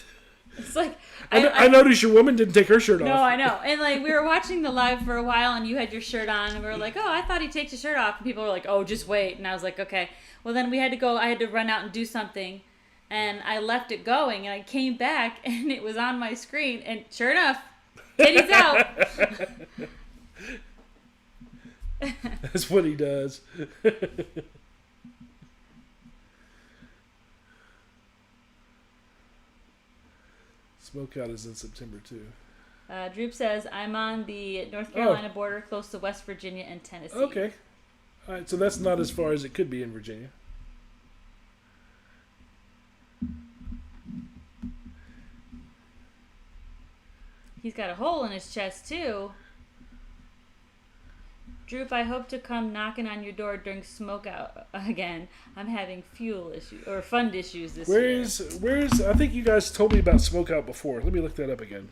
It's like... I noticed your woman didn't take her shirt off. No, I know. And like we were watching the live for a while, and you had your shirt on, and we were like, oh, I thought he takes his shirt off. And people were like, oh, just wait. And I was like, okay. Well, then we had to go. I had to run out and do something. And I left it going, and I came back, and it was on my screen, and sure enough, titties out. That's what he does. Smokeout is in September, too. Droop says, I'm on the North Carolina border, close to West Virginia and Tennessee. Okay. All right, so that's not as far as it could be in Virginia. He's got a hole in his chest, too. Droop, I hope to come knocking on your door during Smokeout again. I'm having fund issues this year. Where's? I think you guys told me about Smokeout before. Let me look that up again.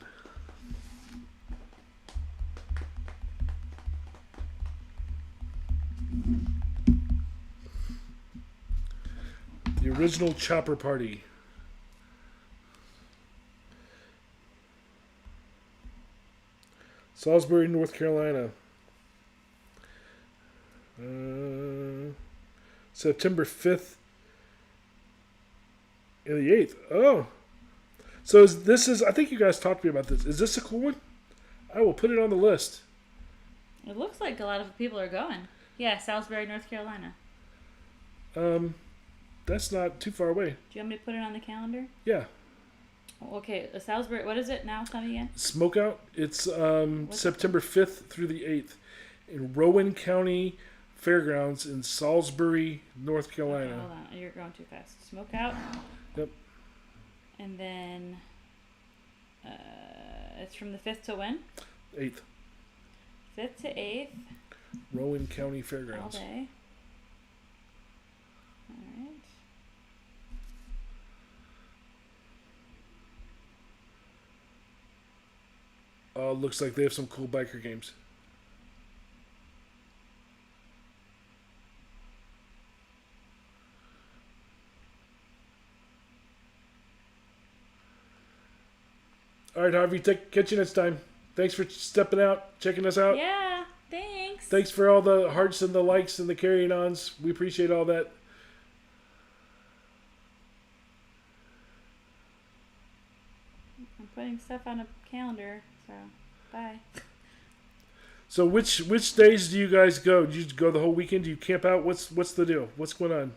The original Chopper Party. Salisbury, North Carolina. September 5th and the 8th. Oh. So I think you guys talked to me about this. Is this a cool one? I will put it on the list. It looks like a lot of people are going. Yeah, Salisbury, North Carolina. That's not too far away. Do you want me to put it on the calendar? Yeah. Okay, Salisbury, what is it now? Tell me again. Smokeout. It's September 5th through the 8th in Rowan County Fairgrounds in Salisbury, North Carolina. Okay, hold on, you're going too fast. Smokeout. Yep. And then it's from the 5th to when? 8th. 5th to 8th. Rowan County Fairgrounds. All day. All right. Looks like they have some cool biker games. All right, Harvey, catch you next time. Thanks for stepping out, checking us out. Yeah, thanks. Thanks for all the hearts and the likes and the carrying ons. We appreciate all that. I'm putting stuff on a calendar, so bye. So which days do you guys go? Do you go the whole weekend? Do you camp out? What's the deal? What's going on?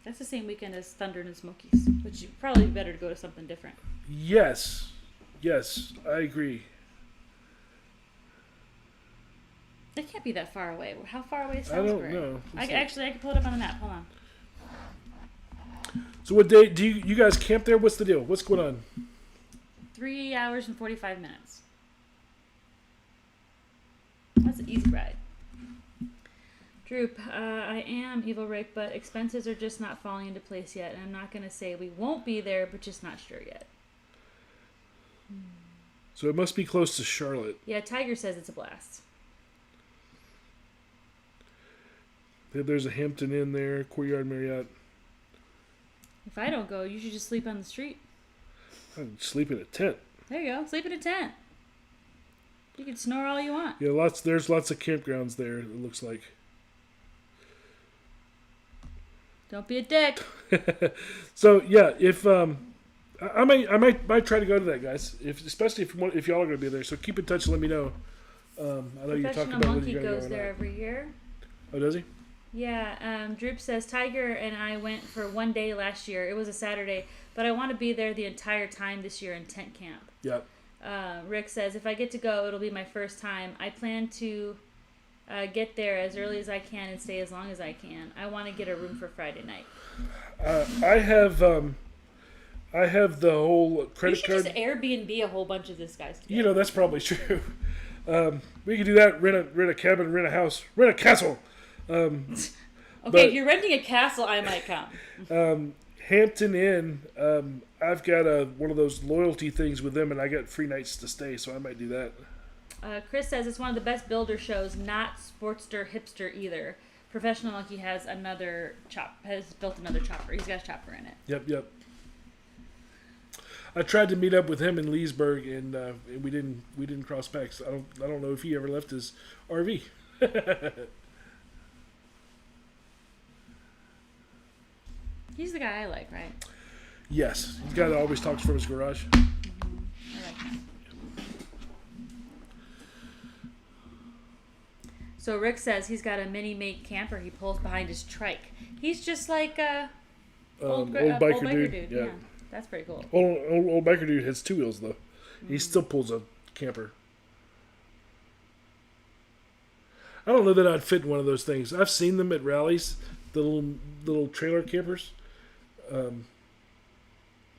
That's the same weekend as Thunder and Smokies, which you probably better to go to something different. Yes, I agree. It can't be that far away. How far away is Salisbury? I don't know. I can pull it up on the map. Hold on. So what day do you guys camp there? What's the deal? What's going on? 3 hours and 45 minutes. That's an easy ride. Droop, I am Evil Rick, but expenses are just not falling into place yet. And I'm not going to say we won't be there, but just not sure yet. So it must be close to Charlotte. Yeah, Tiger says it's a blast. There's a Hampton Inn there, Courtyard Marriott. If I don't go, you should just sleep on the street. I'd sleep in a tent. There you go. Sleep in a tent. You can snore all you want. Yeah, there's lots of campgrounds there, it looks like. Don't be a dick. So yeah, if I might try to go to that, guys. Especially if y'all are going to be there. So keep in touch and let me know. I know you talked about whether Monkey you're going to goes there every year. Oh, does he? Yeah. Droop says Tiger and I went for one day last year. It was a Saturday, but I want to be there the entire time this year in tent camp. Yep. Rick says if I get to go, it'll be my first time. I plan to get there as early as I can and stay as long as I can. I want to get a room for Friday night. I have the whole credit card. You should just Airbnb a whole bunch of this guy's together. You know, that's probably true. We could do that. Rent a cabin, rent a house, rent a castle. Okay, if you're renting a castle, I might come. Hampton Inn. I've got one of those loyalty things with them, and I got free nights to stay, so I might do that. Chris says it's one of the best builder shows, not Sportster hipster either. Professional Monkey has built another chopper. He's got a chopper in it. Yep. I tried to meet up with him in Leesburg, and we didn't cross paths. I don't know if he ever left his RV. He's the guy I like, right? Yes, he's the guy that always talks from his garage. I like him. So Rick says he's got a mini mate camper he pulls behind his trike. He's just like old biker dude. Yeah, that's pretty cool. Old biker dude has two wheels though. Mm-hmm. He still pulls a camper. I don't know that I'd fit in one of those things. I've seen them at rallies, the little trailer campers.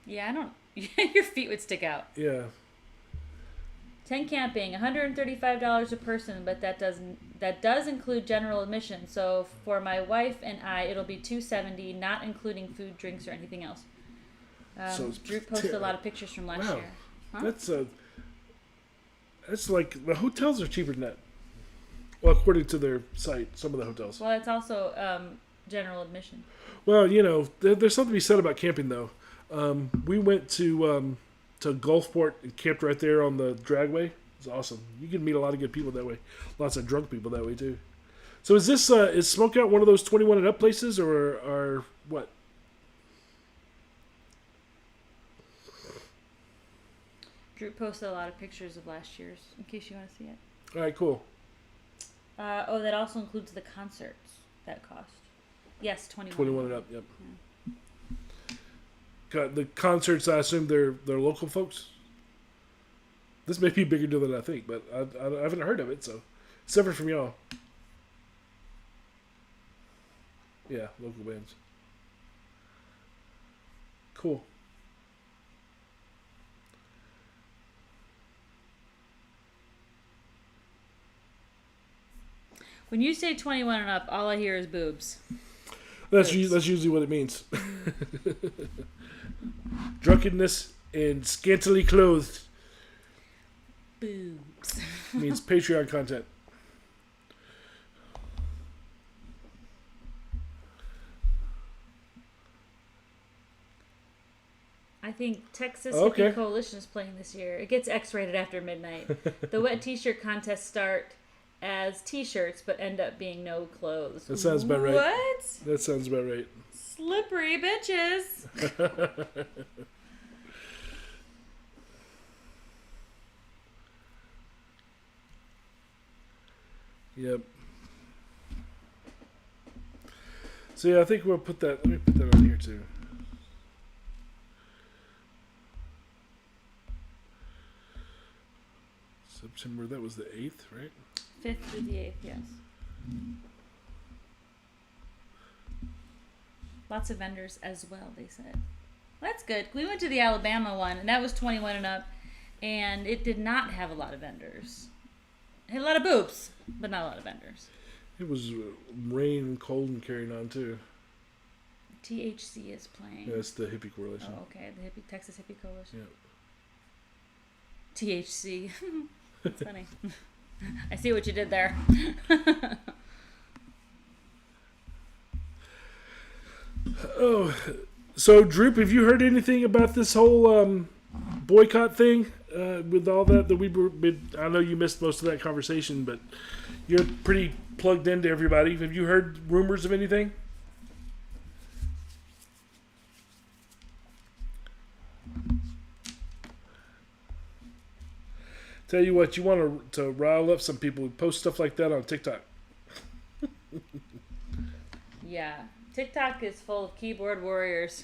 Yeah, I don't. Your feet would stick out. Yeah. Tent camping, $135 a person, but that does include general admission. So for my wife and I, it'll be $270, not including food, drinks, or anything else. Drew posted a lot of pictures from last year. Huh? That's like the hotels are cheaper than that. Well, according to their site, some of the hotels. Well, it's also general admission. Well, you know, there's something to be said about camping, though. We went to Gulfport and camped right there on the dragway. It was awesome. You can meet a lot of good people that way. Lots of drunk people that way, too. So is this is Smokeout one of those 21 and up places, or what? Drew posted a lot of pictures of last year's, in case you want to see it. All right, cool. That also includes the concerts that cost. Yes, 21. 21 and up, yep. Yeah. The concerts, I assume they're local folks? This may be a bigger deal than I think, but I haven't heard of it, so separate from y'all. Yeah, local bands. Cool. When you say 21 and up, all I hear is boobs. That's usually what it means. Drunkenness and scantily clothed. Boobs. Means Patreon content. I think Texas Hippie Coalition is playing this year. It gets X-rated after midnight. The wet T-shirt contests start as T-shirts, but end up being no clothes. That sounds about right. What? That sounds about right. Slippery bitches. Yep. So yeah, I think we'll put that. Let me put that on here too. September. That was the 8th, right? 5th through the 8th, yes. Lots of vendors as well, they said. Well, that's good. We went to the Alabama one, and that was 21 and up, and it did not have a lot of vendors. It had a lot of boobs, but not a lot of vendors. It was rain and cold and carrying on, too. THC is playing. Yeah, it's the Hippie Coalition. Oh, okay. The Texas Hippie Coalition. Yeah. THC. That's funny. I see what you did there. Oh, so Droop, have you heard anything about this whole boycott thing? with all that we were? I know you missed most of that conversation, but you're pretty plugged into everybody. Have you heard rumors of anything? Tell you what, you want to rile up some people who post stuff like that on TikTok. Yeah, TikTok is full of keyboard warriors.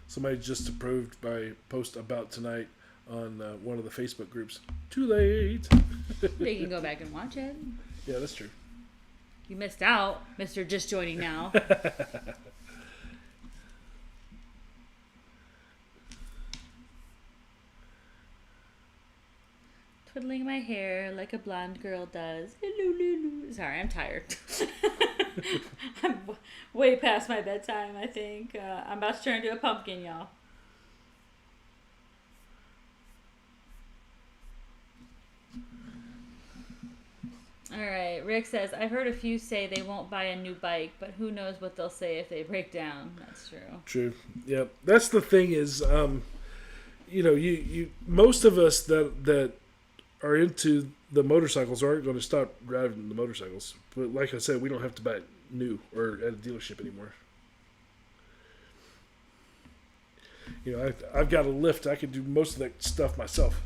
Somebody just approved my post about tonight on one of the Facebook groups. Too late. You can go back and watch it. Yeah, that's true. You missed out, Mr. Just Joining Now. Twiddling my hair like a blonde girl does. Sorry, I'm tired. I'm way past my bedtime, I think. I'm about to turn into a pumpkin, y'all. Alright, Rick says, I've heard a few say they won't buy a new bike, but who knows what they'll say if they break down. That's true. True. Yep. That's the thing is, you most of us that are into the motorcycles aren't going to stop driving the motorcycles. But like I said, we don't have to buy it new or at a dealership anymore. I've got a lift. I can do most of that stuff myself.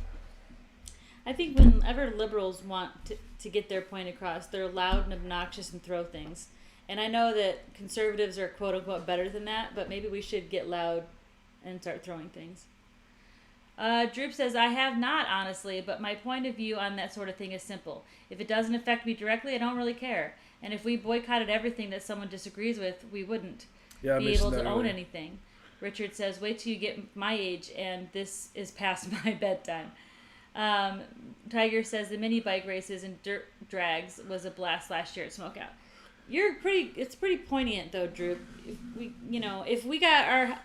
I think whenever liberals want to get their point across, they're loud and obnoxious and throw things. And I know that conservatives are quote-unquote better than that, but maybe we should get loud and start throwing things. Droop says, I have not, honestly, but my point of view on that sort of thing is simple. If it doesn't affect me directly, I don't really care. And if we boycotted everything that someone disagrees with, we wouldn't be able to own anything. Richard says, wait till you get my age, and this is past my bedtime. Tiger says, the mini bike races and dirt drags was a blast last year at Smokeout. It's pretty poignant, though, Droop. If we got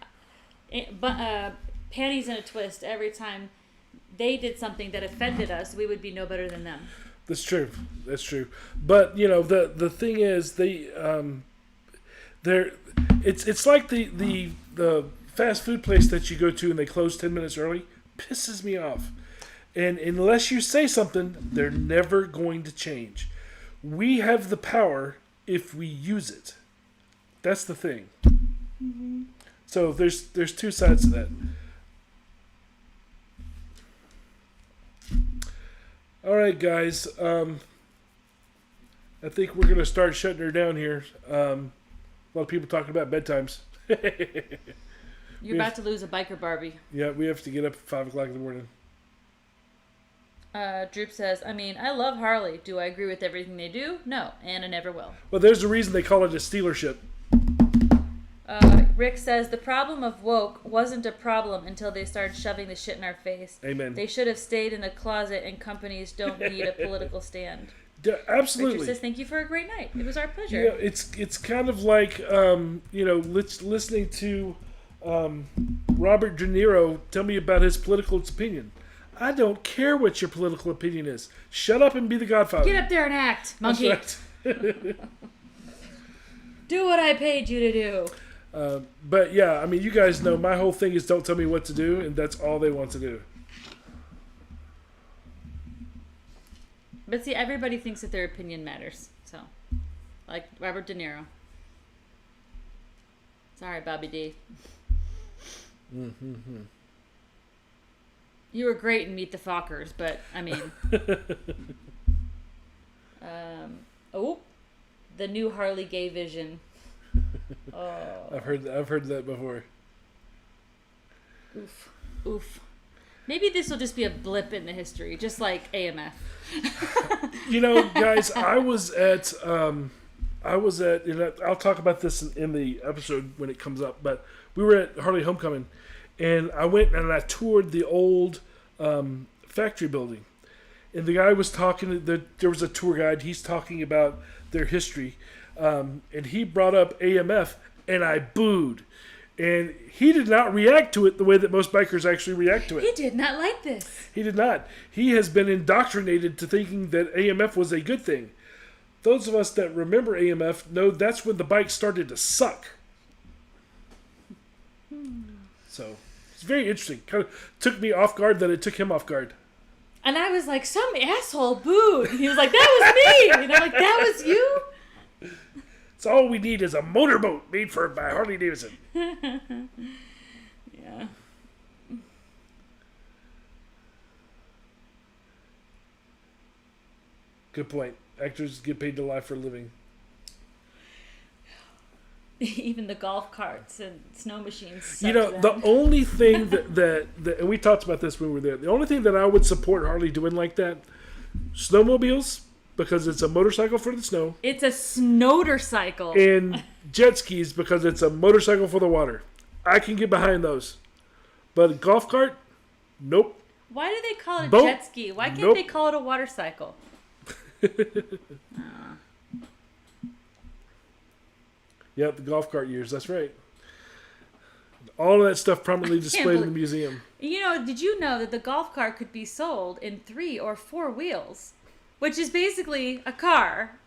our panties in a twist every time they did something that offended us, we would be no better than them. That's true. But the thing is, it's like the fast food place that you go to and they close 10 minutes early. Pisses me off. And unless you say something, they're never going to change. We have the power if we use it. That's the thing. Mm-hmm. So there's two sides to that. All right, guys. I think we're going to start shutting her down here. A lot of people talking about bedtimes. You're about to lose a biker Barbie. Yeah, we have to get up at 5 o'clock in the morning. Droop says, I love Harley. Do I agree with everything they do? No, and I never will. Well, there's a reason they call it a stealership. Rick says, the problem of woke wasn't a problem until they started shoving the shit in our face. Amen. They should have stayed in the closet, and companies don't need a political stand. Yeah, absolutely. Richard says, thank you for a great night. It was our pleasure. Yeah, it's kind of like, listening to Robert De Niro tell me about his political opinion. I don't care what your political opinion is. Shut up and be the Godfather. Get up there and act, monkey. That's right. Do what I paid you to do. But yeah, you guys know my whole thing is don't tell me what to do, and that's all they want to do. But see, everybody thinks that their opinion matters. So, like Robert De Niro. Sorry, Bobby D. Mm-hmm. You were great in Meet the Fockers, but the new Harley gay vision. Oh. I've heard that before. Oof. Maybe this will just be a blip in the history, just like AMF. Guys, I was at, I'll talk about this in the episode when it comes up, but we were at Harley Homecoming, and I went and I toured the old factory building. And the guy was talking, there was a tour guide, he's talking about their history, and he brought up AMF, and I booed. And he did not react to it the way that most bikers actually react to it. He did not like this. He did not. He has been indoctrinated to thinking that AMF was a good thing. Those of us that remember AMF know that's when the bike started to suck. So it's very interesting. Kind of took me off guard that it took him off guard. And I was like, some asshole booed. And he was like, that was me. And I'm like, that was you? So all we need is a motorboat made by Harley Davidson. Yeah. Good point. Actors get paid to lie for a living. Even the golf carts and snow machines. You know, the only thing that and we talked about this when we were there. The only thing that I would support Harley doing like that, snowmobiles, because it's a motorcycle for the snow. It's a snowdercycle. And jet skis because it's a motorcycle for the water. I can get behind those. But a golf cart, nope. Why do they call it a Boat? jet ski? Why can't they call it a water cycle? Yep, the golf cart years. That's right. All of that stuff prominently displayed in the museum. You know, did you know that the golf cart could be sold in 3 or 4 wheels, which is basically a car?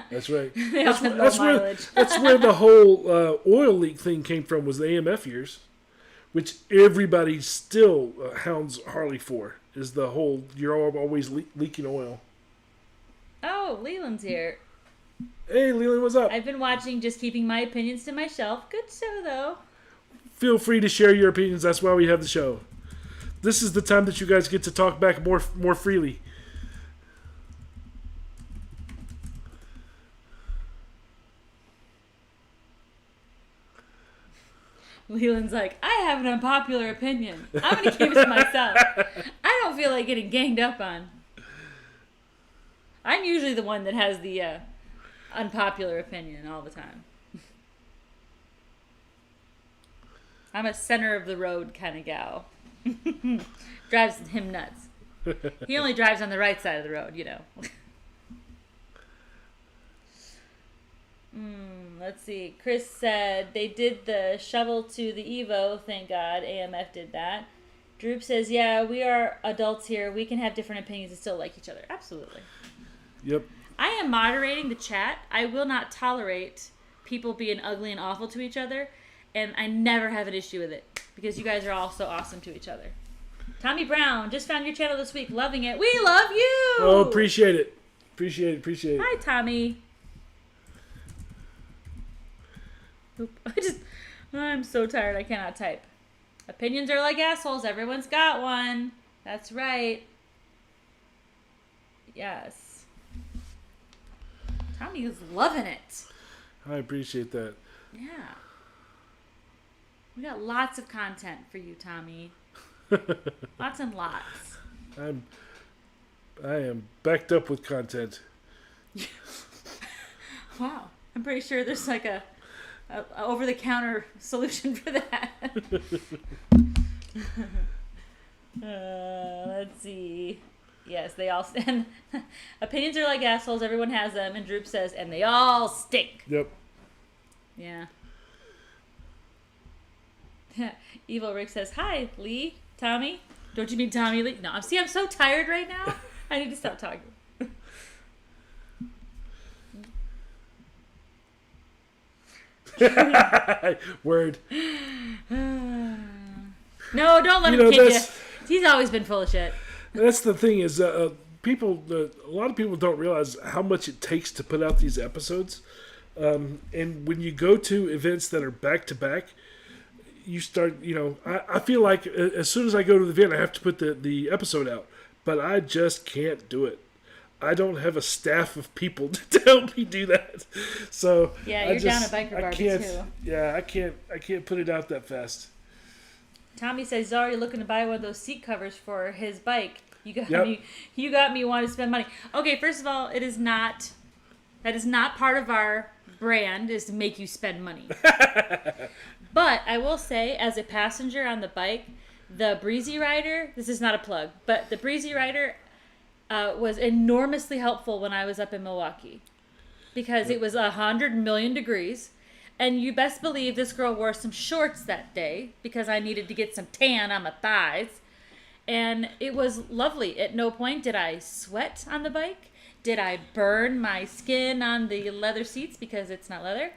That's right. They That's, all have that's low where mileage. that's where the whole oil leak thing came from. Was the AMF years, which everybody still hounds Harley for. Is the whole you're always leaking oil. Oh, Leland's here. Hey, Leland, what's up? I've been watching, just keeping my opinions to myself. Good show, though. Feel free to share your opinions. That's why we have the show. This is the time that you guys get to talk back more freely. Leland's like, I have an unpopular opinion. I'm going to keep it to myself. I don't feel like getting ganged up on. I'm usually the one that has the unpopular opinion all the time. I'm a center of the road kind of gal. Drives him nuts. He only drives on the right side of the road, you know. Let's see. Chris said they did the shovel to the Evo. Thank God AMF did that. Droop says, yeah, we are adults here. We can have different opinions and still like each other. Absolutely. Yep. I am moderating the chat. I will not tolerate people being ugly and awful to each other. And I never have an issue with it. Because you guys are all so awesome to each other. Tommy Brown, just found your channel this week. Loving it. We love you! Oh, appreciate it. Appreciate it. Hi, Tommy. Oop. I'm so tired. I cannot type. Opinions are like assholes. Everyone's got one. That's right. Yes. Tommy is loving it. I appreciate that. Yeah. We got lots of content for you, Tommy. Lots and lots. I am backed up with content. Wow. I'm pretty sure there's like a over-the-counter solution for that. Let's see. Yes, they all stand. Opinions are like assholes. Everyone has them. And Droop says, and they all stink. Yep. Yeah. Evil Rick says, hi, Lee, Tommy. Don't you mean Tommy Lee? No, see, I'm so tired right now. I need to stop talking. Word. No, don't let him kid you. He's always been full of shit. That's the thing is, a lot of people don't realize how much it takes to put out these episodes. And when you go to events that are back to back, you start, I feel like as soon as I go to the event, I have to put the episode out, but I just can't do it. I don't have a staff of people to help me do that. So yeah, you're down at Biker Barbie too. Yeah, I can't put it out that fast. Tommy says he's already looking to buy one of those seat covers for his bike. You got me wanting to spend money. Okay, first of all, that is not part of our brand, is to make you spend money. But I will say, as a passenger on the bike, the Breezy Rider, this is not a plug, but the Breezy Rider was enormously helpful when I was up in Milwaukee, because it was 100 million degrees, and you best believe this girl wore some shorts that day because I needed to get some tan on my thighs, and it was lovely. At no point did I sweat on the bike. did I burn my skin on the leather seats because it's not leather?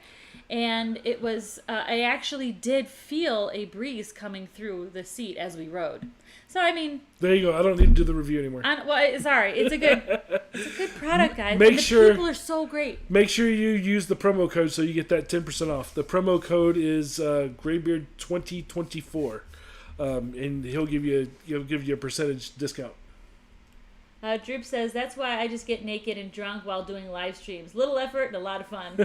And it was, I actually did feel a breeze coming through the seat as we rode. So, I mean... There you go. I don't need to do the review anymore. Sorry. It's a good product, guys. Make and the sure, people are so great. Make sure you use the promo code so you get that 10% off. The promo code is Graybeard 2024. And he'll give you a percentage discount. Droop says, that's why I just get naked and drunk while doing live streams. Little effort and a lot of fun.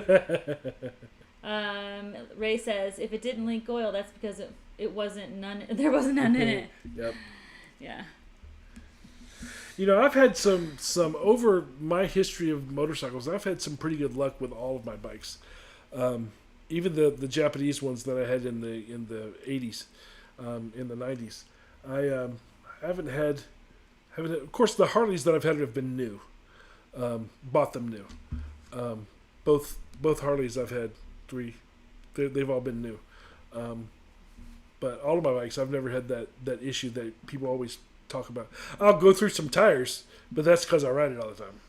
Ray says, if it didn't leak oil, that's because there wasn't none in it. Yep. Yeah. You know, I've had some over my history of motorcycles. I've had some pretty good luck with all of my bikes, even the Japanese ones that I had in the 80s, in the 90s. I haven't had. Of course, the Harleys that I've had have been new. Bought them new. Both Harleys I've had 3. They've all been new. But all of my bikes, I've never had that issue that people always talk about. I'll go through some tires, but that's because I ride it all the time.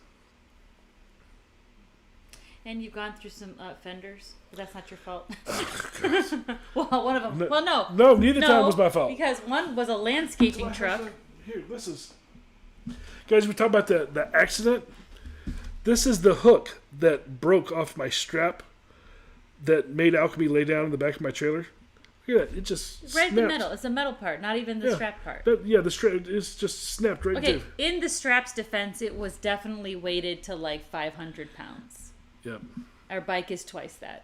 And you've gone through some fenders, but that's not your fault. Well, one of them. No, well, no. No, neither time was my fault. Because one was a landscaping truck. Here, this is... Guys, we talk about the accident. This is the hook that broke off my strap that made Alchemy lay down in the back of my trailer. Look at that. It just Right snapped. in the middle. It's a metal part, not even the strap part. The strap is just snapped right Okay, there. in the strap's defense, it was definitely weighted to like 500 pounds. Yep. Our bike is twice that.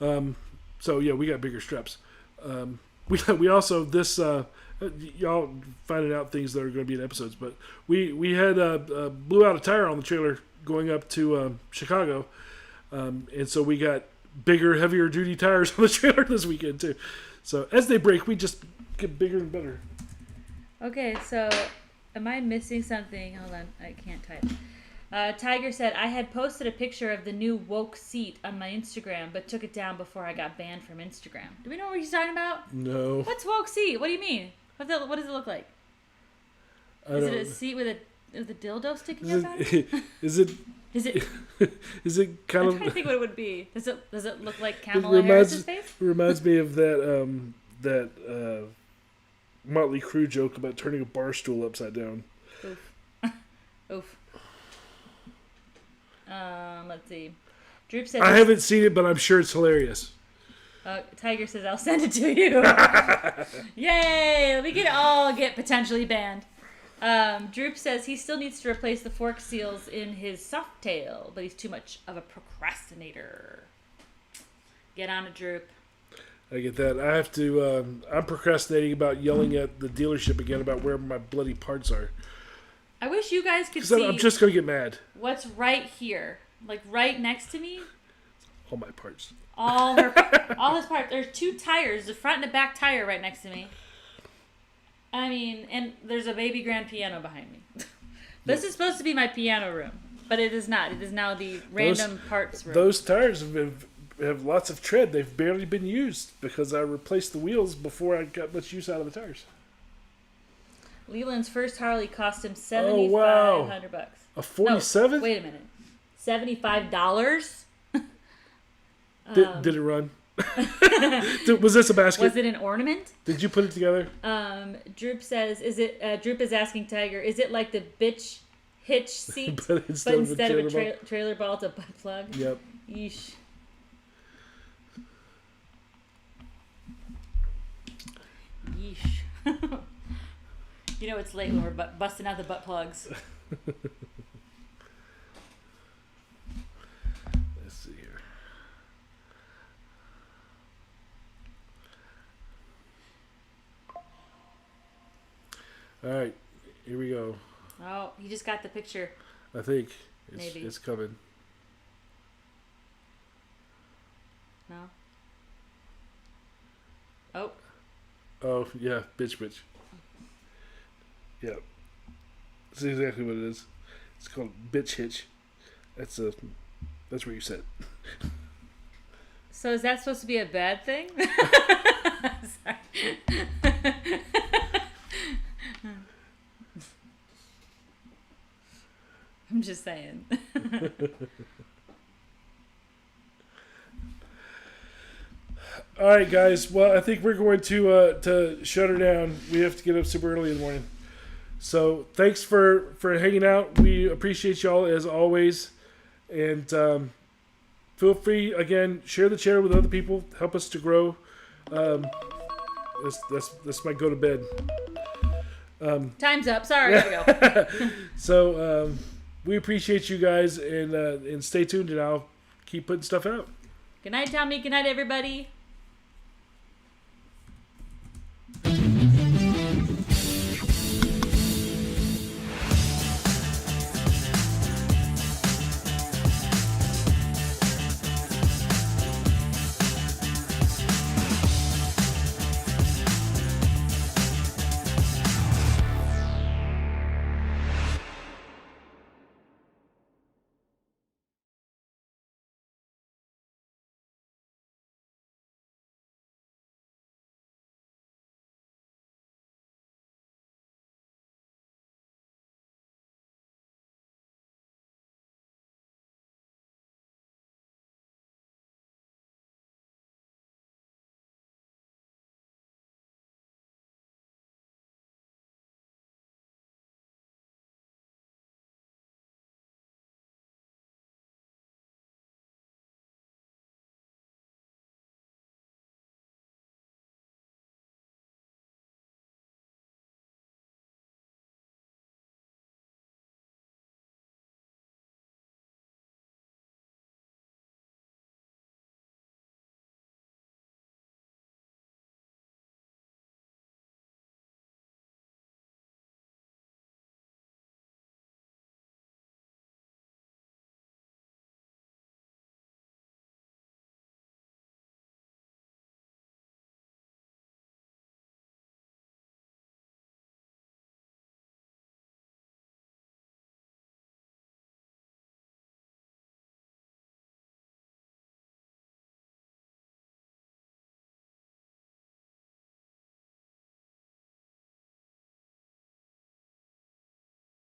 So yeah, we got bigger straps. We also this y'all finding out things that are going to be in episodes, but we had blew out a tire on the trailer going up to Chicago, and so we got bigger, heavier duty tires on the trailer this weekend too. So as they break, we just get bigger and better. Okay, so am I missing something? Hold on, I can't type. Tiger said, I had posted a picture of the new woke seat on my Instagram, but took it down before I got banned from Instagram. Do we know what he's talking about? No. What's woke seat? What do you mean? What does it look like? Is it a seat with a dildo sticking out of it? Is it kind I'm of... trying to think what it would be. Does it look like Kamala Harris's face? It reminds me of that Motley Crue joke about turning a bar stool upside down. Oof. Oof. Let's see. Droop says, I haven't seen it, but I'm sure it's hilarious. Tiger says, I'll send it to you. Yay! We could all get potentially banned. Droop says he still needs to replace the fork seals in his soft tail, but he's too much of a procrastinator. Get on it, Droop. I get that. I have to... I'm procrastinating about yelling at the dealership again about where my bloody parts are. I wish you guys could see... I'm just going to get mad. What's right here. Like right next to me. All my parts. All his parts. There's 2 tires, the front and the back tire right next to me. I mean, and there's a baby grand piano behind me. This is supposed to be my piano room, but it is not. It is now the random parts room. Those tires have lots of tread. They've barely been used because I replaced the wheels before I got much use out of the tires. Leland's first Harley cost him $7,500. Bucks. A 47? No, wait a minute. $75? Did it run? Was this a basket? Was it an ornament? Did you put it together? Droop says, Droop is asking Tiger, is it like the bitch hitch seat, but instead of a trailer ball, it's a butt plug? Yep. Yeesh. Yeesh. You know it's late when we're busting out the butt plugs. Let's see here. All right, here we go. Oh, you just got the picture. I think Maybe. it's coming. No? Oh. Oh, yeah, bitch. Yeah. That's exactly what it is. It's called bitch hitch. That's where you sit. So is that supposed to be a bad thing? Sorry. I'm just saying. All right, guys. Well, I think we're going to shut her down. We have to get up super early in the morning. So thanks for hanging out. We appreciate y'all as always. And feel free, again, share the channel with other people. Help us to grow. That's my go to bed. Time's up. Sorry, I gotta go. So we appreciate you guys, and stay tuned, and I'll keep putting stuff out. Good night, Tommy. Good night, everybody.